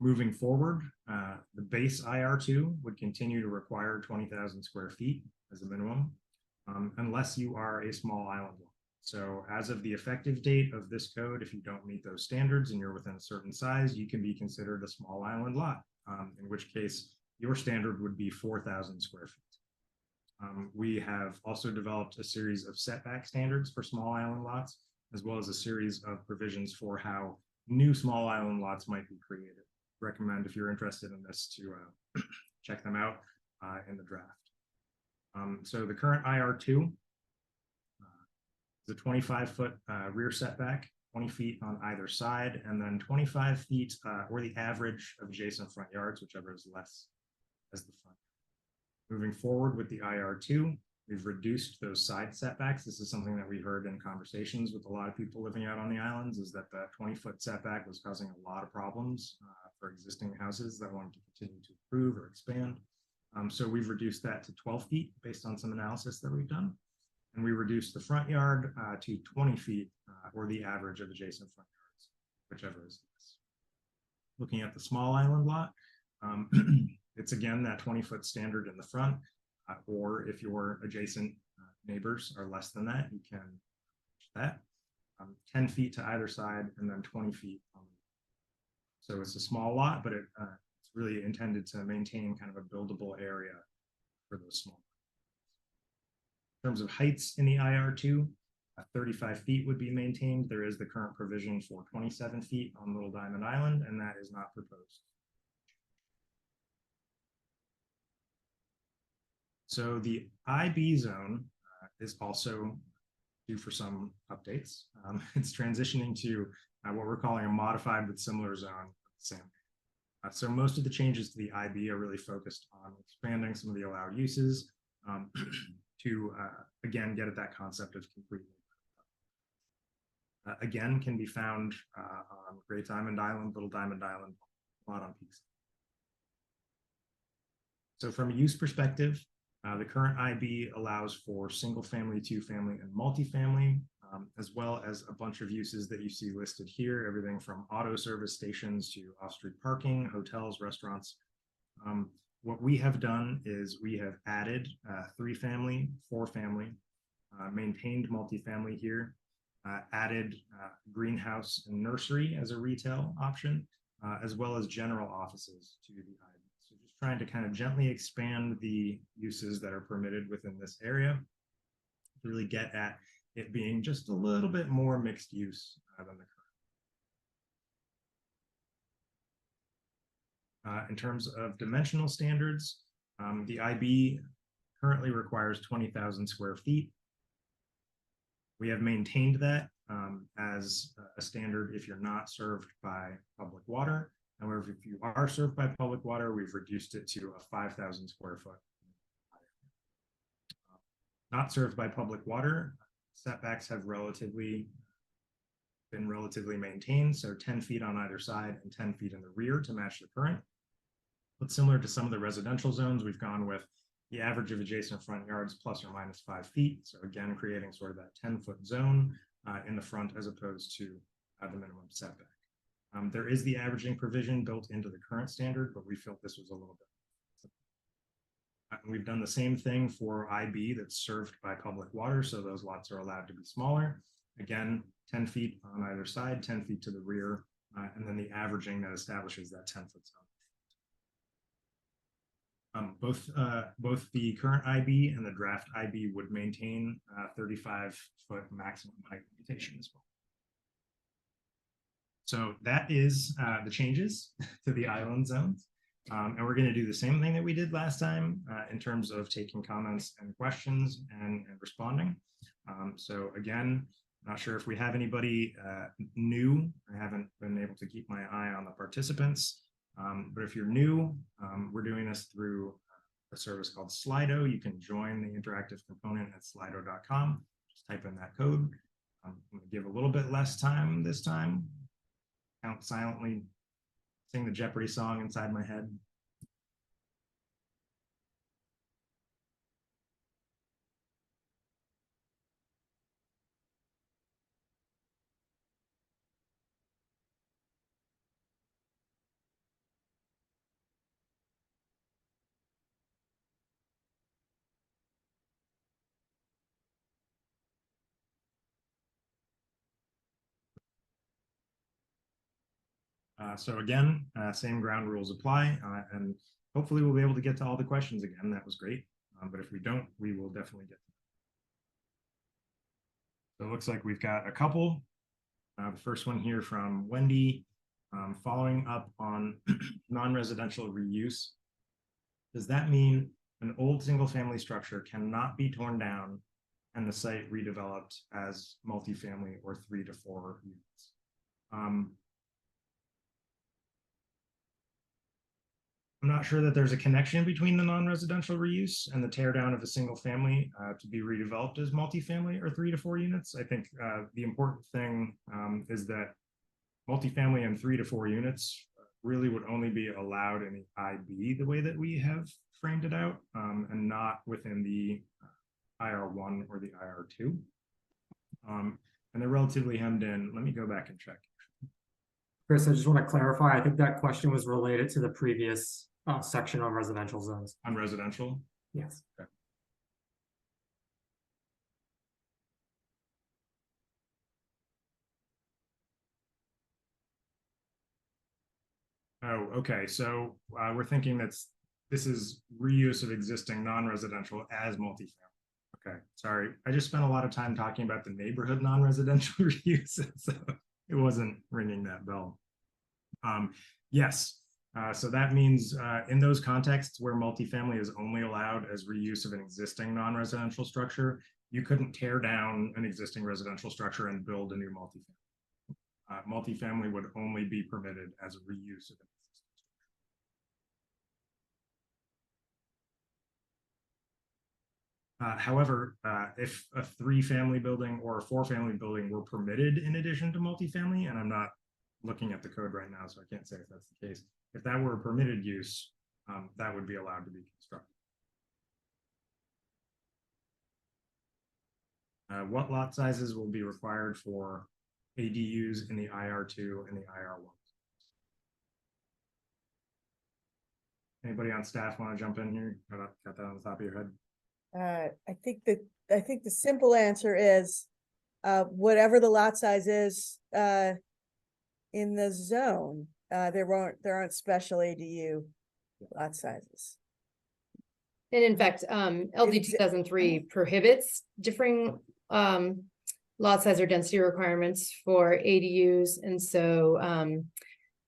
Moving forward, the base IR2 would continue to require 20,000 square feet as a minimum, unless you are a small island lot. So as of the effective date of this code, if you don't meet those standards and you're within a certain size, you can be considered a small island lot, in which case your standard would be 4,000 square feet. We have also developed a series of setback standards for small island lots, as well as a series of provisions for how new small island lots might be created. Recommend, if you're interested in this, to check them out in the draft. So the current IR2 is a 25-foot rear setback, 20 feet on either side, and then 25 feet or the average of adjacent front yards, whichever is less as the front. Moving forward with the IR2, we've reduced those side setbacks. This is something that we heard in conversations with a lot of people living out on the islands, is that the 20-foot setback was causing a lot of problems for existing houses that wanted to continue to improve or expand. So we've reduced that to 12 feet based on some analysis that we've done. And we reduced the front yard to 20 feet or the average of adjacent front yards, whichever is less. Looking at the small island lot, it's again that 20-foot standard in the front, or if your adjacent neighbors are less than that, you can match that. 10 feet to either side, and then 20 feet on the. So it's a small lot, but it's really intended to maintain kind of a buildable area for those small. In terms of heights in the IR2, 35 feet would be maintained. There is the current provision for 27 feet on Little Diamond Island, and that is not proposed. So the IB zone is also due for some updates. It's transitioning to what we're calling a modified but similar zone. Same. So most of the changes to the IB are really focused on expanding some of the allowed uses to, again, get at that concept of complete. Again, can be found on Great Diamond Island, Little Diamond Island, a lot on Peaks. So from a use perspective, the current IB allows for single family, two family, and multifamily, as well as a bunch of uses that you see listed here, everything from auto service stations to off-street parking, hotels, restaurants. What we have done is we have added 3 family, 4 family, maintained multifamily here, added greenhouse and nursery as a retail option, as well as general offices to the IB. So just trying to kind of gently expand the uses that are permitted within this area to really get at it being just a little bit more mixed use than the current. In terms of dimensional standards, the IB currently requires 20,000 square feet. We have maintained that as a standard if you're not served by public water. However, if you are served by public water, we've reduced it to a 5,000 square foot. Not served by public water, setbacks have been relatively maintained, so 10 feet on either side and 10 feet in the rear to match the current. But similar to some of the residential zones, we've gone with the average of adjacent front yards plus or minus 5 feet. So again, creating sort of that 10-foot zone in the front as opposed to the minimum setback. There is the averaging provision built into the current standard, but we felt this was a little bit. We've done the same thing for IB that's served by public water, so those lots are allowed to be smaller. Again, 10 feet on either side, 10 feet to the rear, and then the averaging that establishes that 10-foot zone. Both the current IB and the draft IB would maintain 35-foot maximum height limitation as well. So that is the changes to the island zones. And we're going to do the same thing that we did last time in terms of taking comments and questions and responding. So again, not sure if we have anybody new. I haven't been able to keep my eye on the participants. But if you're new, we're doing this through a service called Slido. You can join the interactive component at slido.com. Just type in that code. I'm going to give a little bit less time this time. Count silently, sing the Jeopardy song inside my head. So again, same ground rules apply, and hopefully we'll be able to get to all the questions again. That was great. But if we don't, we will definitely get to them. So it looks like we've got a couple. The first one here from Wendy, following up on non-residential reuse. Does that mean an old single-family structure cannot be torn down and the site redeveloped as multifamily or 3 to 4 units? I'm not sure that there's a connection between the non-residential reuse and the tear down of a single family to be redeveloped as multifamily or 3 to 4 units. I think the important thing is that multifamily and 3 to 4 units really would only be allowed in the IB the way that we have framed it out, and not within the IR1 or the IR2. And they're relatively hemmed in. Let me go back and check. Chris, I just want to clarify. I think that question was related to the previous section on residential zones. On residential? Yes. Okay. Oh, okay. So we're thinking this is reuse of existing non-residential as multifamily. Okay, sorry. I just spent a lot of time talking about the neighborhood non-residential reuse, so it wasn't ringing that bell. Yes, So that means in those contexts where multifamily is only allowed as reuse of an existing non-residential structure, you couldn't tear down an existing residential structure and build a new multifamily. Multifamily would only be permitted as a reuse of an existing structure. However, if a 3-family building or a 4-family building were permitted in addition to multifamily, and I'm not looking at the code right now, so I can't say if that's the case. If that were a permitted use, that would be allowed to be constructed. What lot sizes will be required for ADUs in the IR2 and the IR1? Anybody on staff want to jump in here? Got that on the top of your head? I think the simple answer is, whatever the lot size is, in the zone, there aren't special ADU lot sizes. And in fact, LD 2003 prohibits differing lot size or density requirements for ADUs, and so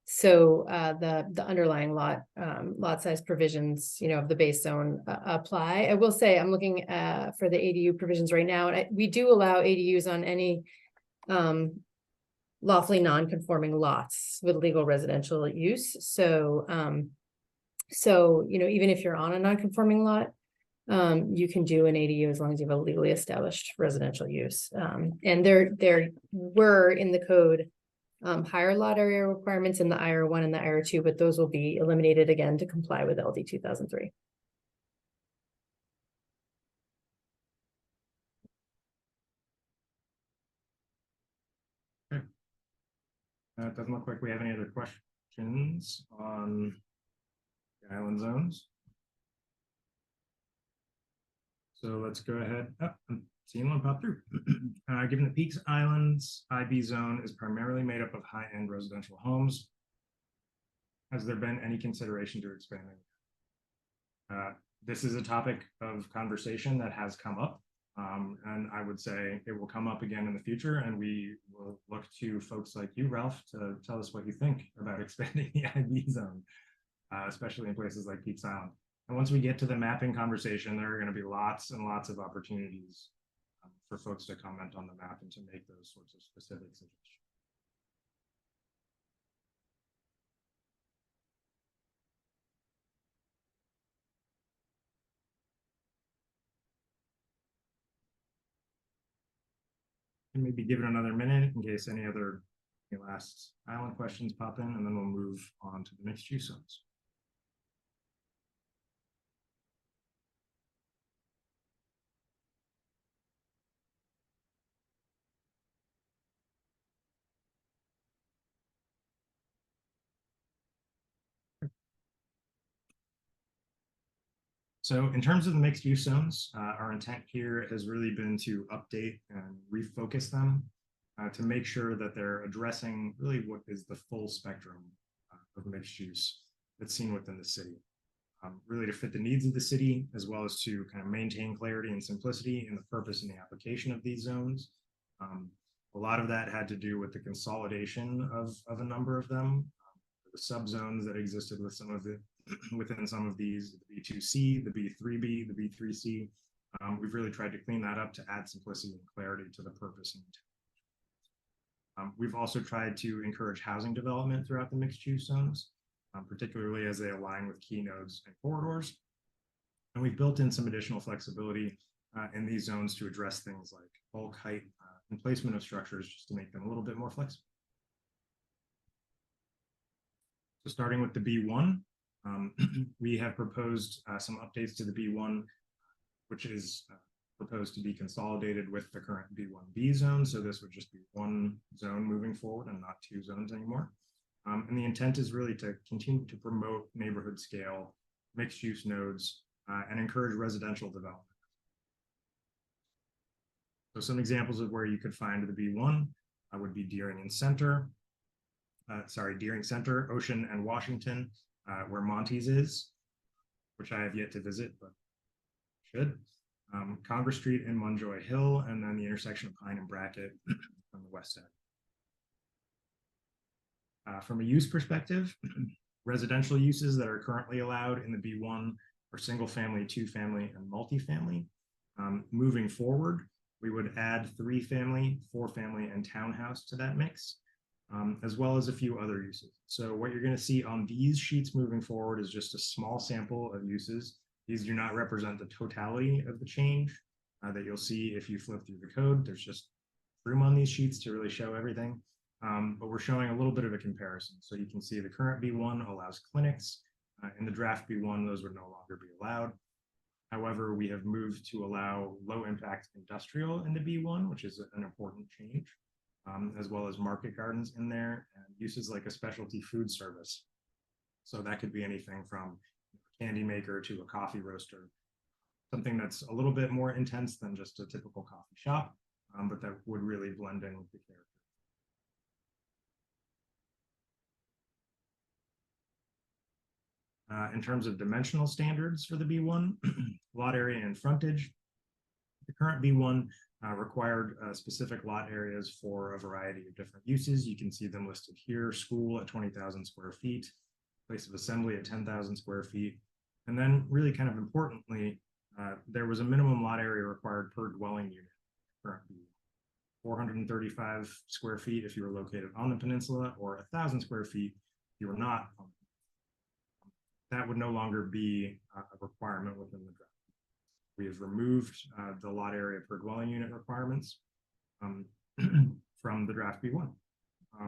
the underlying lot size provisions, of the base zone apply. I will say I'm looking for the ADU provisions right now, and we do allow ADUs on any lawfully non-conforming lots with legal residential use. So even if you're on a non-conforming lot, you can do an ADU as long as you have a legally established residential use. And there were in the code higher lot area requirements in the IR1 and the IR2, but those will be eliminated again to comply with LD 2003. It doesn't look like we have any other questions on the island zones. So let's go ahead. Oh, I'm seeing one pop through. Given that Peaks Island's IB zone is primarily made up of high-end residential homes, has there been any consideration to expanding? This is a topic of conversation that has come up. And I would say it will come up again in the future, and we will look to folks like you, Ralph, to tell us what you think about expanding the IB zone, especially in places like Peaks Island. And once we get to the mapping conversation, there are going to be lots and lots of opportunities for folks to comment on the map and to make those sorts of specific suggestions. And maybe give it another minute in case any other last island questions pop in, and then we'll move on to the mixed use zones. So in terms of the mixed use zones, our intent here has really been to update and refocus them to make sure that they're addressing really what is the full spectrum of mixed use that's seen within the city. Really to fit the needs of the city, as well as to kind of maintain clarity and simplicity in the purpose and the application of these zones. A lot of that had to do with the consolidation of a number of them, the subzones that existed with some of the within some of these, the B2C, the B3B, the B3C. We've really tried to clean that up to add simplicity and clarity to the purpose and intent. We've also tried to encourage housing development throughout the mixed use zones, particularly as they align with key nodes and corridors. And we've built in some additional flexibility in these zones to address things like bulk height and placement of structures, just to make them a little bit more flexible. So starting with the B1, we have proposed some updates to the B1, which is proposed to be consolidated with the current B1B zone. So this would just be one zone moving forward and not two zones anymore. And the intent is really to continue to promote neighborhood scale, mixed use nodes, and encourage residential development. So some examples of where you could find the B1 would be Deering Center, Ocean and Washington, where Monty's is, which I have yet to visit, but should. Congress Street and Munjoy Hill, and then the intersection of Pine and Brackett on the west end. From a use perspective, Residential uses that are currently allowed in the B1 are single family, two family, and multifamily. Moving forward, we would add 3 family, 4 family, and townhouse to that mix, as well as a few other uses. So what you're going to see on these sheets moving forward is just a small sample of uses. These do not represent the totality of the change that you'll see if you flip through the code. There's just room on these sheets to really show everything. But we're showing a little bit of a comparison. So you can see the current B1 allows clinics. In the draft B1, those would no longer be allowed. However, we have moved to allow low impact industrial in the B1, which is an important change, as well as market gardens in there and uses like a specialty food service. So that could be anything from a candy maker to a coffee roaster, something that's a little bit more intense than just a typical coffee shop, but that would really blend in with the character. In terms of dimensional standards for the B1, lot area and frontage, the current B1 required specific lot areas for a variety of different uses. You can see them listed here: school at 20,000 square feet, place of assembly at 10,000 square feet. And then really kind of importantly, there was a minimum lot area required per dwelling unit. Current B1. 435 square feet if you were located on the peninsula, or 1,000 square feet if you were not on the peninsula. That would no longer be a requirement within the draft. We have removed the lot area per dwelling unit requirements from the draft B1.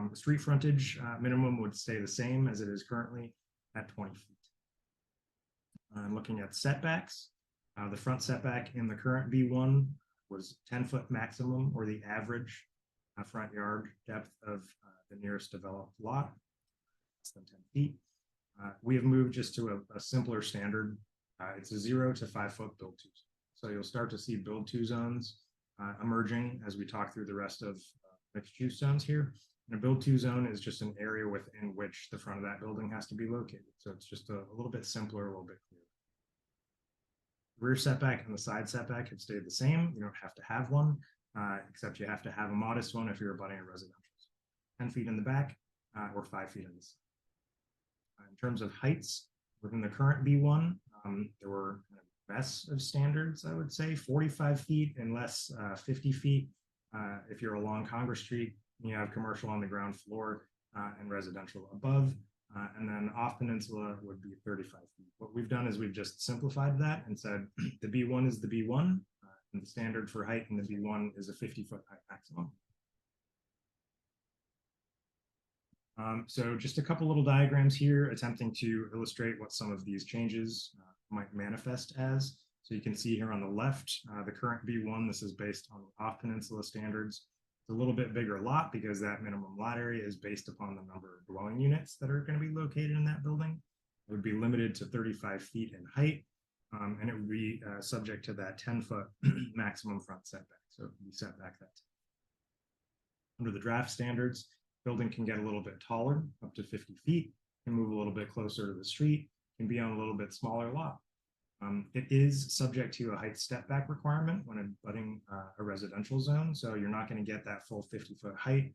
The street frontage minimum would stay the same as it is currently at 20 feet. Looking at setbacks, the front setback in the current B1 was 10-foot maximum, or the average front yard depth of the nearest developed lot, less than 10 feet. We have moved just to a simpler standard. It's a 0 to 5 foot build to zone. So you'll start to see build to zones emerging as we talk through the rest of mixed use zones here. And a build to zone is just an area within which the front of that building has to be located. So it's just a little bit simpler, a little bit clearer. Rear setback and the side setback have stayed the same. You don't have to have one, except you have to have a modest one if you're abutting a residential. 10 feet in the back or 5 feet in the side. In terms of heights, within the current B1, there were less of standards, I would say, 45 feet and less 50 feet. If you're along Congress Street, you have commercial on the ground floor and residential above. And then off peninsula would be 35 feet. What we've done is we've just simplified that and said the B1 is the B1, and the standard for height in the B1 is a 50-foot height maximum. So just a couple little diagrams here attempting to illustrate what some of these changes might manifest as. So you can see here on the left, the current B1, this is based on off peninsula standards. It's a little bit bigger lot because that minimum lot area is based upon the number of dwelling units that are going to be located in that building. It would be limited to 35 feet in height, and it would be subject to that 10-foot maximum front setback. So it would be set back that. Under the draft standards, building can get a little bit taller, up to 50 feet, can move a little bit closer to the street, can be on a little bit smaller lot. It is subject to a height step back requirement when abutting a residential zone. So you're not going to get that full 50-foot height.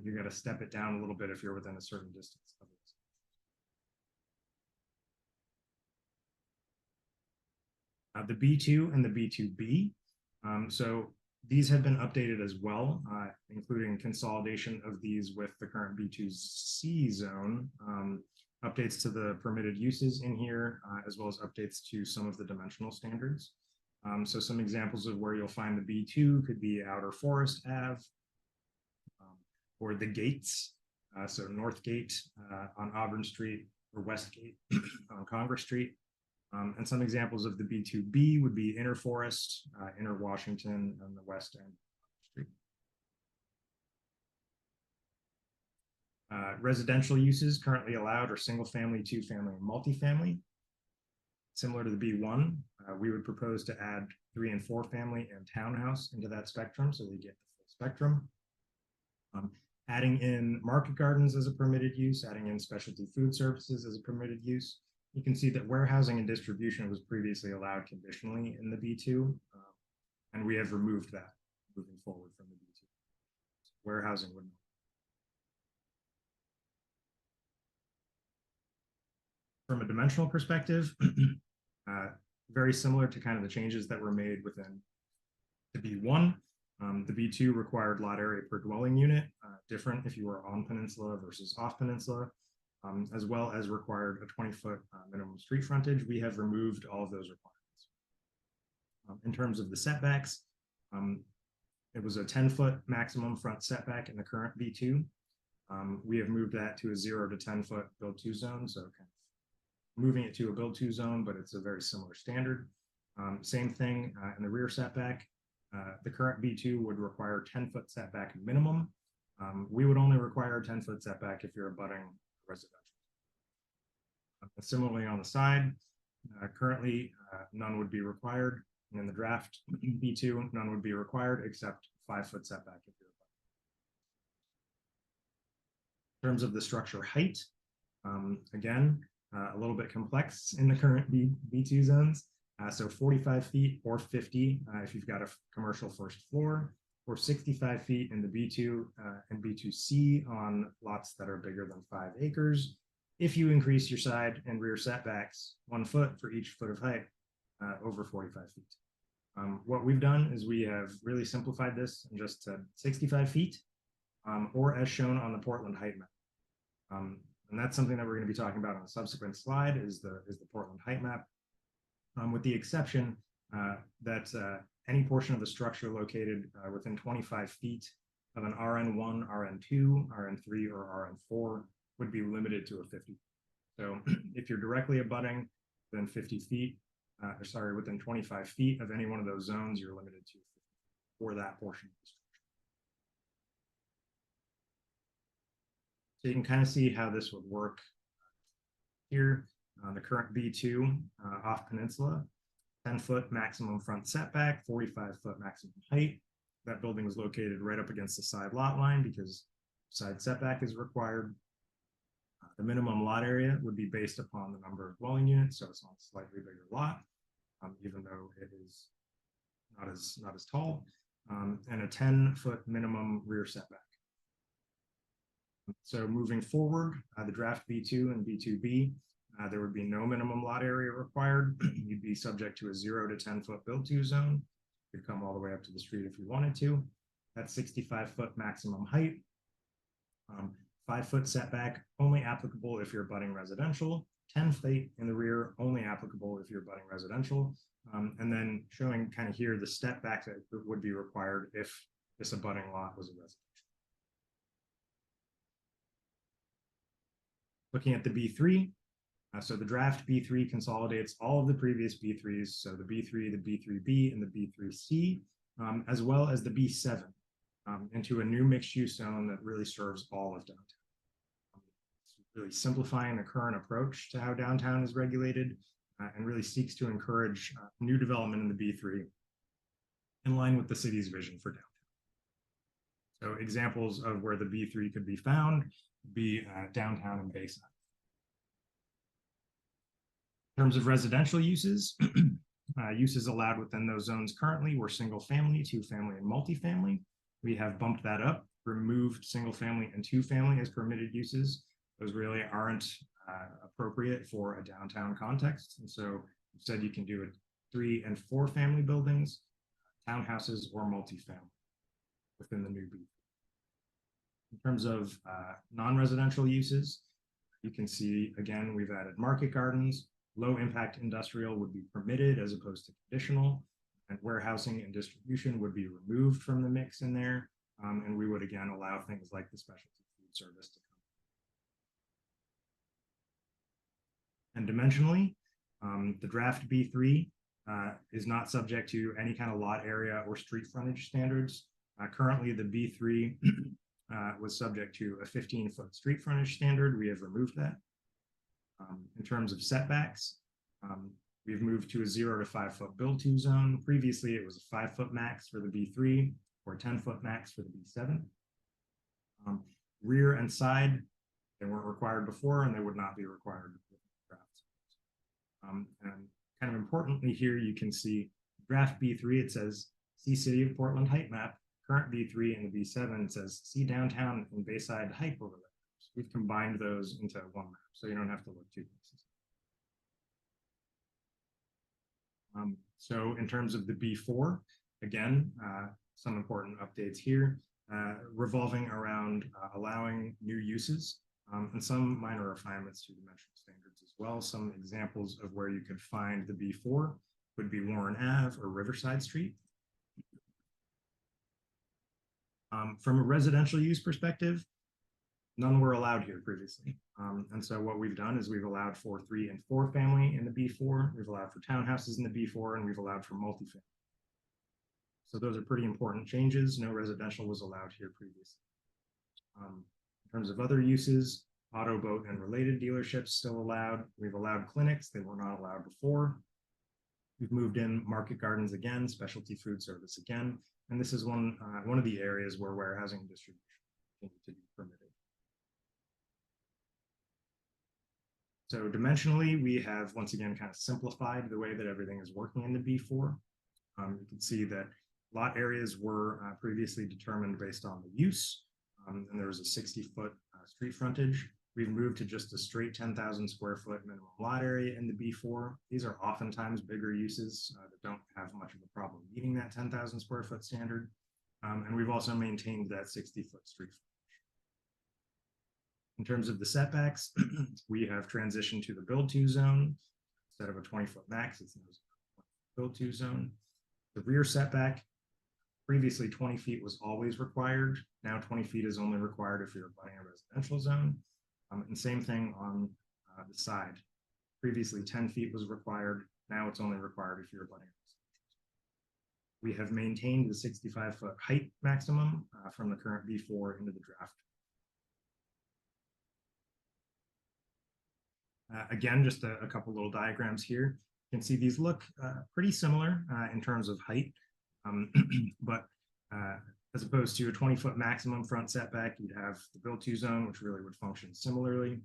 You're going to step it down a little bit if you're within a certain distance of it. The B2 and the B2B. So these have been updated as well, including consolidation of these with the current B2C zone, updates to the permitted uses in here, as well as updates to some of the dimensional standards. So some examples of where you'll find the B2 could be Outer Forest Ave, or the gates, so North Gate on Auburn Street, or West Gate on Congress Street. And some examples of the B2B would be Inner Forest, Inner Washington, and the West End Street. Residential uses currently allowed are single family, two family, and multifamily. Similar to the B1, we would propose to add 3 and 4 family and townhouse into that spectrum so they get the full spectrum. Adding in market gardens as a permitted use, adding in specialty food services as a permitted use. You can see that warehousing and distribution was previously allowed conditionally in the B2, and we have removed that moving forward from the B2. So warehousing would not. From a dimensional perspective, very similar to kind of the changes that were made within the B1. The B2 required lot area per dwelling unit, different if you were on peninsula versus off peninsula, as well as required a 20-foot minimum street frontage. We have removed all of those requirements. In terms of the setbacks, it was a 10-foot maximum front setback in the current B2. We have moved that to a 0 to 10-foot build to zone, so kind of moving it to a build to zone, but it's a very similar standard. Same thing in the rear setback. The current B2 would require 10-foot setback minimum. We would only require a 10-foot setback if you're abutting residential. Similarly on the side, currently none would be required. And in the draft B2, none would be required except 5-foot setback if you're abutting. In terms of the structure height, again, a little bit complex in the current B2 zones. So 45 feet or 50 if you've got a commercial first floor, or 65 feet in the B2 and B2C on lots that are bigger than 5 acres. If you increase your side and rear setbacks 1 foot for each foot of height over 45 feet. What we've done is we have really simplified this and just 65 feet, or as shown on the Portland height map. And that's something that we're going to be talking about on a subsequent slide is the Portland height map. With the exception that any portion of the structure located within 25 feet of an RN1, RN2, RN3, or RN4 would be limited to a 50. So if you're directly abutting within 50 feet, within 25 feet of any one of those zones, you're limited to 50 for that portion of the structure. So you can kind of see how this would work here. The current B2 off peninsula, 10-foot maximum front setback, 45-foot maximum height. That building was located right up against the side lot line because side setback is required. The minimum lot area would be based upon the number of dwelling units, so it's on a slightly bigger lot, even though it is not as tall, and a 10-foot minimum rear setback. So moving forward, the draft B2 and B2B, there would be no minimum lot area required. You'd be subject to a 0 to 10-foot build to zone. You'd come all the way up to the street if you wanted to. That's 65-foot maximum height. 5-foot setback, only applicable if you're abutting residential. 10 feet in the rear, only applicable if you're abutting residential. And then showing kind of here the step back that would be required if this abutting lot was a residential. Looking at the B3, so the draft B3 consolidates all of the previous B3s, so the B3, the B3B, and the B3C, as well as the B7, into a new mixed-use zone that really serves all of downtown. It's really simplifying the current approach to how downtown is regulated and really seeks to encourage new development in the B3 in line with the city's vision for downtown. So examples of where the B3 could be found would be downtown and Bayside. In terms of residential uses, uses allowed within those zones currently were single family, 2-family, and multifamily. We have bumped that up, removed single family and 2-family as permitted uses. Those really aren't appropriate for a downtown context. And so instead you can do it 3- and 4-family buildings, townhouses, or multifamily within the new B. In terms of non-residential uses, you can see, again, we've added market gardens. Low impact industrial would be permitted as opposed to conditional, and warehousing and distribution would be removed from the mix in there. And we would again allow things like the specialty food service to come. And dimensionally, the draft B3 is not subject to any kind of lot area or street frontage standards. Currently, the B3 was subject to a 15-foot street frontage standard. We have removed that. In terms of setbacks, we've moved to a 0 to 5-foot build-to zone. Previously, it was a 5-foot max for the B3 or 10-foot max for the B7. Rear and side, they weren't required before, and they would not be required with the draft. And kind of importantly here, you can see draft B3, it says, see City of Portland height map. Current B3 and the B7 says, see downtown and Bayside height overlay. We've combined those into one map, so you don't have to look 2 places. So in terms of the B4, again, some important updates here, revolving around allowing new uses and some minor refinements to dimensional standards as well. Some examples of where you could find the B4 would be Warren Ave or Riverside Street. From a residential use perspective, none were allowed here previously. And so what we've done is we've allowed for 3 and 4 family in the B4, we've allowed for townhouses in the B4, and we've allowed for multifamily. So those are pretty important changes. No residential was allowed here previously. In terms of other uses, auto, boat, and related dealerships still allowed. We've allowed clinics, they were not allowed before. We've moved in market gardens again, specialty food service again, and this is one of the areas where warehousing and distribution continue to be permitted. So dimensionally, we have once again kind of simplified the way that everything is working in the B4. You can see that lot areas were previously determined based on the use, and there was a 60-foot street frontage. We've moved to just a straight 10,000 square foot minimum lot area in the B4. These are oftentimes bigger uses that don't have much of a problem meeting that 10,000 square foot standard. And we've also maintained that 60-foot street frontage. In terms of the setbacks, we have transitioned to the build-to zone. Instead of a 20-foot max, it's now a build-to zone. The rear setback, previously 20 feet was always required. Now 20 feet is only required if you're abutting a residential zone. And same thing on the side. Previously 10 feet was required. Now it's only required if you're abutting a residential zone. We have maintained the 65-foot height maximum from the current B4 into the draft. Again, just a couple little diagrams here. You can see these look pretty similar in terms of height, but as opposed to a 20-foot maximum front setback, you'd have the build-to zone, which really would function similarly.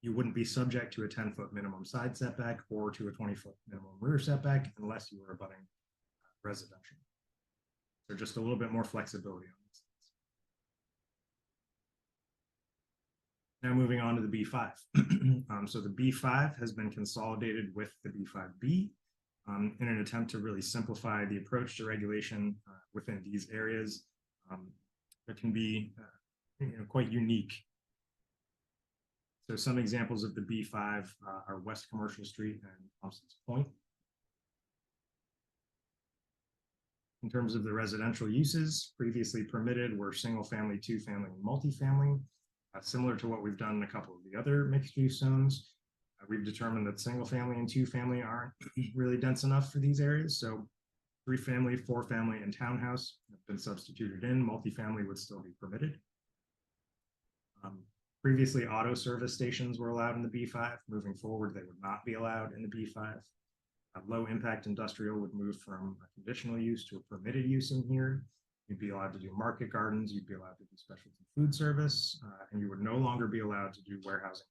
You wouldn't be subject to a 10-foot minimum side setback or to a 20-foot minimum rear setback unless you were abutting residential. So just a little bit more flexibility on this. Now moving on to the B5. So the B5 has been consolidated with the B5B in an attempt to really simplify the approach to regulation within these areas. That can be quite unique. So some examples of the B5 are West Commercial Street and Thompson's Point. In terms of the residential uses, previously permitted were single family, 2-family, and multifamily. Similar to what we've done in a couple of the other mixed use zones, we've determined that single family and 2-family aren't really dense enough for these areas. So 3-family, 4-family, and townhouse have been substituted in. Multifamily would still be permitted. Previously, auto service stations were allowed in the B5. Moving forward, they would not be allowed in the B5. Low impact industrial would move from a conditional use to a permitted use in here. You'd be allowed to do market gardens, you'd be allowed to do specialty food service, and you would no longer be allowed to do warehousing.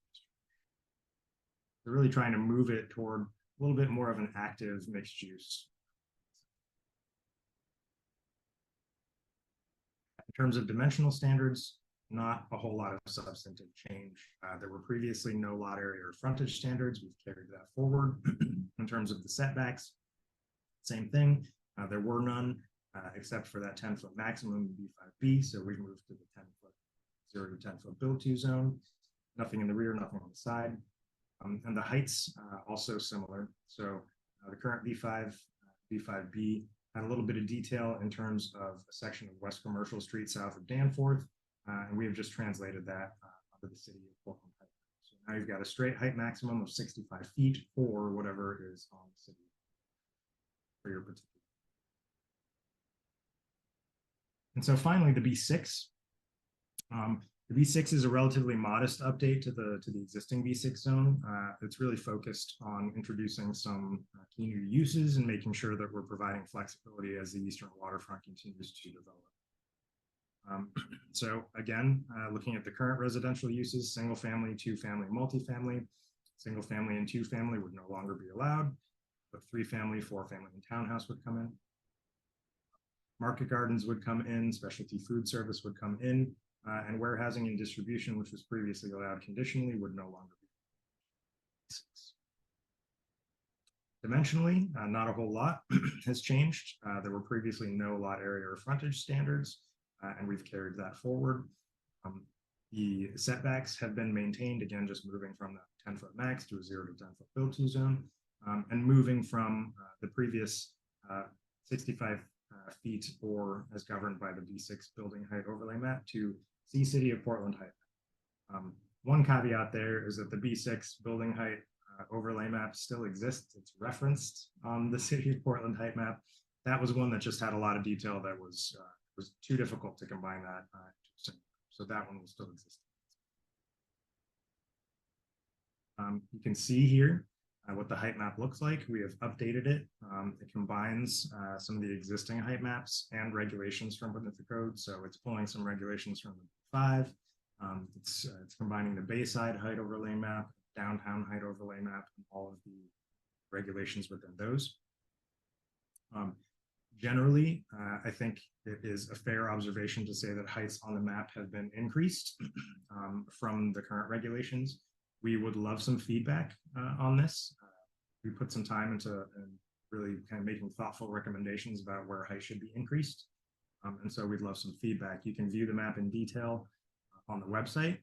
They're really trying to move it toward a little bit more of an active mixed use. In terms of dimensional standards, not a whole lot of substantive change. There were previously no lot area or frontage standards. We've carried that forward. In terms of the setbacks, same thing. There were none. Except for that 10-foot maximum B5B. So we've moved to the 10-foot, 0 to 10-foot build-to zone. Nothing in the rear, nothing on the side. And the heights also similar. So the current B5, B5B had a little bit of detail in terms of a section of West Commercial Street south of Danforth. And we have just translated that onto the city of Portland. So now you've got a straight height maximum of 65 feet or whatever is on the city for your particular. And so finally, the B6. The B6 is a relatively modest update to the existing B6 zone. It's really focused on introducing some key new uses and making sure that we're providing flexibility as the eastern waterfront continues to develop. So again, looking at the current residential uses, single family, 2-family, multifamily. Single family and 2-family would no longer be allowed, but 3-family, 4-family, and townhouse would come in. Market gardens would come in, specialty food service would come in, and warehousing and distribution, which was previously allowed conditionally, would no longer be. Dimensionally, not a whole lot has changed. There were previously no lot area or frontage standards, and we've carried that forward. The setbacks have been maintained, again, just moving from the 10-foot max to a 0 to 10-foot build-to zone, and moving from the previous 65 feet or as governed by the B6 building height overlay map to C City of Portland height. One caveat there is that the B6 building height overlay map still exists. It's referenced on the City of Portland height map. That was one that just had a lot of detail that was too difficult to combine that. So that one will still exist. You can see here what the height map looks like. We have updated it. It combines some of the existing height maps and regulations from within the code. So it's pulling some regulations from the 5. It's combining the Bayside height overlay map, downtown height overlay map, and all of the regulations within those. Generally, I think it is a fair observation to say that heights on the map have been increased from the current regulations. We would love some feedback on this. We put some time into really kind of making thoughtful recommendations about where height should be increased. And so we'd love some feedback. You can view the map in detail on the website.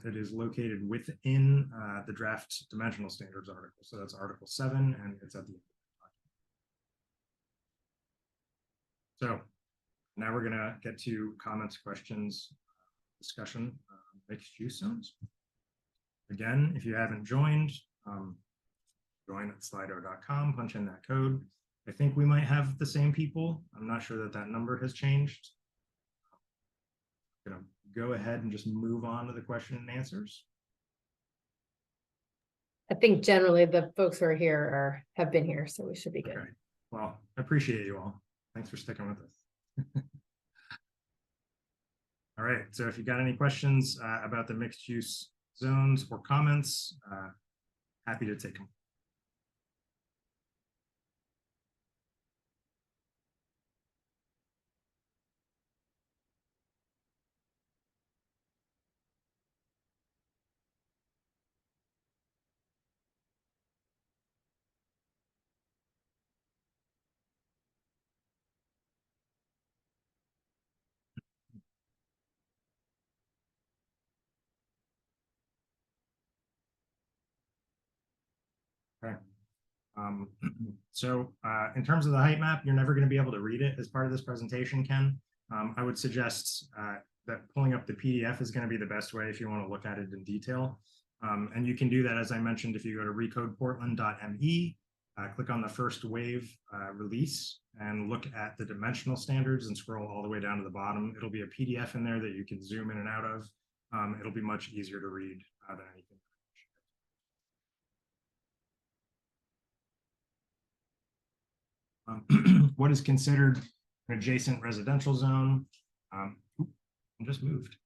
It is located within the draft dimensional standards article. So that's Article 7, and it's at the end. So now we're going to get to comments, questions, discussion, mixed use zones. Again, if you haven't joined, join at slido.com, punch in that code. I think we might have the same people. I'm not sure that that number has changed. I'm going to go ahead and just move on to the question and answers. I think generally the folks who are here have been here, so we should be good. Okay. Well, I appreciate you all. Thanks for sticking with us. All right, so if you got any questions about the mixed use zones or comments, happy to take them. Okay. So in terms of the height map, you're never going to be able to read it as part of this presentation, Ken. I would suggest that pulling up the PDF is going to be the best way if you want to look at it in detail. And you can do that, as I mentioned, if you go to recodeportland.me, click on the first wave release and look at the dimensional standards and scroll all the way down to the bottom. It'll be a PDF in there that you can zoom in and out of. It'll be much easier to read than anything. What is considered an adjacent residential zone? I just moved.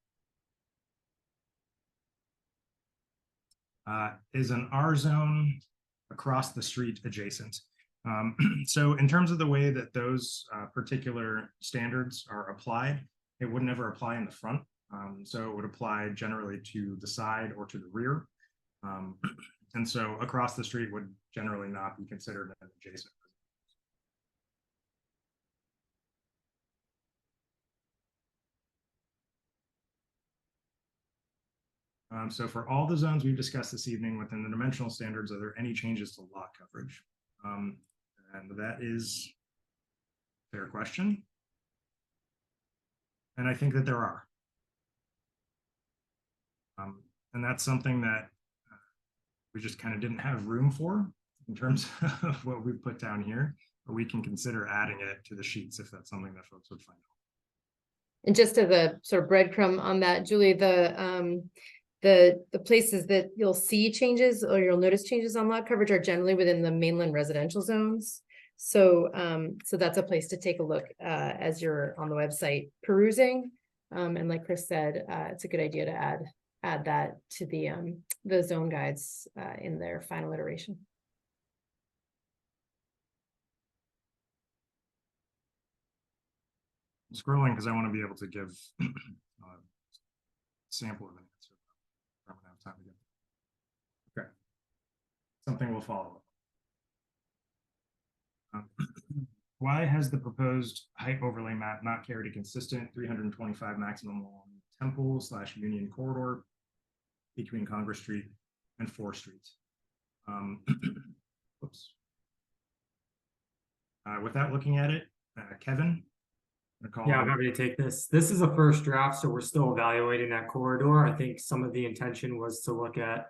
Is an R zone across the street adjacent? So in terms of the way that those particular standards are applied, it would never apply in the front. So it would apply generally to the side or to the rear. And so across the street would generally not be considered an adjacent. So for all the zones we've discussed this evening within the dimensional standards, are there any changes to lot coverage? And that is a fair question. And I think that there are. And that's something that we just kind of didn't have room for in terms of what we've put down here, but we can consider adding it to the sheets if that's something that folks would find out. And just as a sort of breadcrumb on that, Julie, the places that you'll see changes or you'll notice changes on lot coverage are generally within the mainland residential zones. So so that's a place to take a look as you're on the website perusing. And like Chris said, it's a good idea to add that to the zone guides in their final iteration. I'm scrolling because I want to be able to give a sample of an answer. I don't have time to get there. Okay. Something will follow up. Why has the proposed height overlay map not carried a consistent 325 maximum along Temple/Union corridor between Congress Street and 4th Street? Whoops. Without looking at it, Kevin? Yeah, I'm happy to take this. This is a first draft, so we're still evaluating that corridor. I think some of the intention was to look at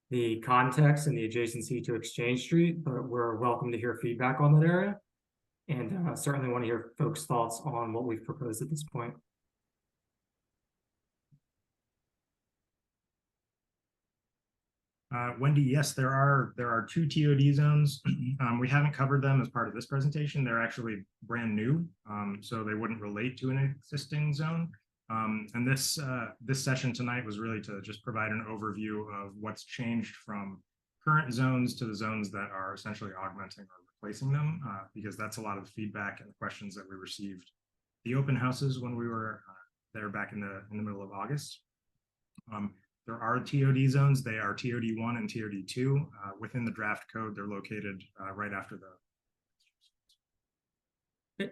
the context and the adjacency to Exchange Street, but we're welcome to hear feedback on that area. And certainly want to hear folks' thoughts on what we've proposed at this point. Wendy, yes, there are 2 TOD zones. We haven't covered them as part of this presentation. They're actually brand new, so they wouldn't relate to an existing zone. And this session tonight was really to just provide an overview of what's changed from current zones to the zones that are essentially augmenting or replacing them, because that's a lot of the feedback and the questions that we received the open houses when we were there back in the middle of August. There are TOD zones. They are TOD 1 and TOD 2. Within the draft code, they're located right after the.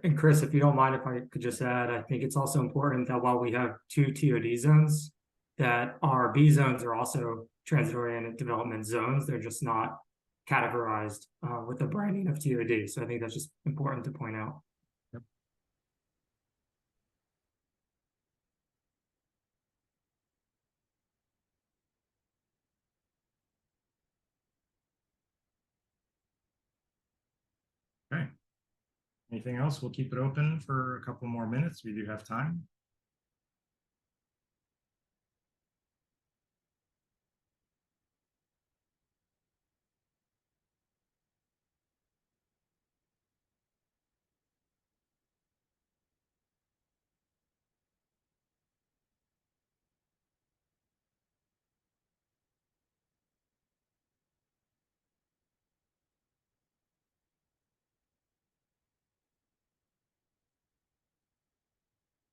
And Chris, if you don't mind, if I could just add, I think it's also important that while we have 2 TOD zones, that our B zones are also transit-oriented development zones. They're just not categorized with the branding of TOD. So I think that's just important to point out. Yep. Okay. Anything else? We'll keep it open for a couple more minutes. We do have time.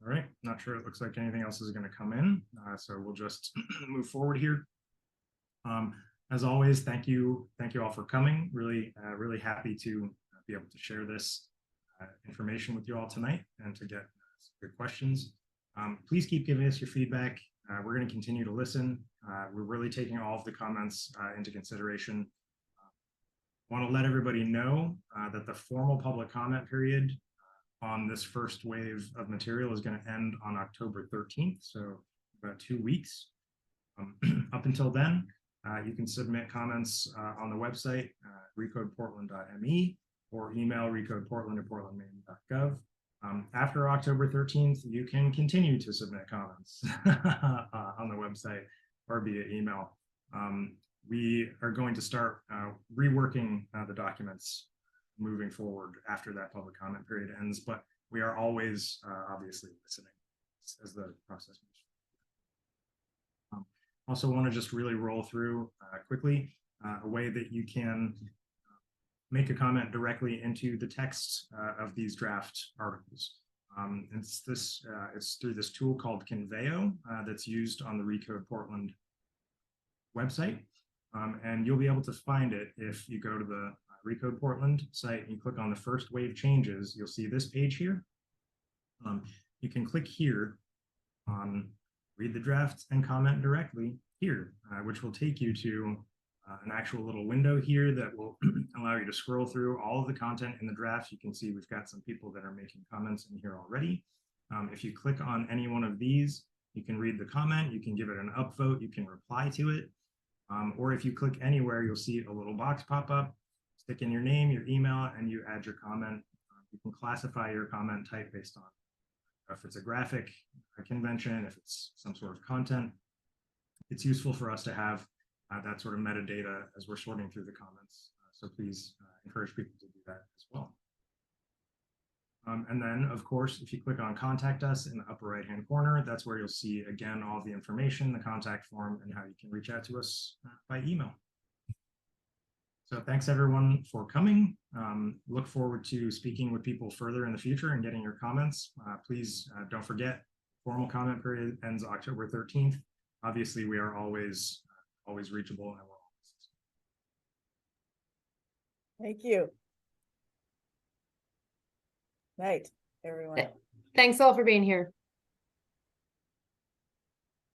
All right, not sure it looks like anything else is going to come in, so we'll just move forward here. As always, thank you all for coming. Really happy to be able to share this information with you all tonight and to get good questions. Please keep giving us your feedback. We're going to continue to listen. We're really taking all of the comments into consideration. Want to let everybody know that the formal public comment period on this first wave of material is going to end on October 13th, so about 2 weeks. Up until then, you can submit comments on the website, recodeportland.me, or email recodeportland@portlandmaine.gov. After October 13th, you can continue to submit comments on the website or via email. We are going to start reworking the documents moving forward after that public comment period ends, but we are always obviously listening as the process moves. Also want to just really roll through quickly a way that you can make a comment directly into the text of these draft articles. It's through this tool called Conveo that's used on the Recode Portland website, and you'll be able to find it if you go to the Recode Portland site and you click on the first wave changes. You'll see this page here. You can click here on read the drafts and comment directly here, which will take you to an actual little window here that will allow you to scroll through all of the content in the draft. You can see we've got some people that are making comments in here already. If you click on any one of these, you can read the comment, you can give it an upvote, you can reply to it, or if you click anywhere, you'll see a little box pop up. Stick in your name, your email, and you add your comment. You can classify your comment type based on if it's a graphic, a convention, if it's some sort of content. It's useful for us to have that sort of metadata as we're sorting through the comments. So please encourage people to do that as well. And then, of course, if you click on Contact Us in the upper right-hand corner, that's where you'll see, again, all the information, the contact form, and how you can reach out to us by email. So thanks everyone for coming. Look forward to speaking with people further in the future and getting your comments. Please don't forget, formal comment period ends October 13th. Obviously, we are always reachable and we're always. Thank you. Night, everyone. Thanks all for being here.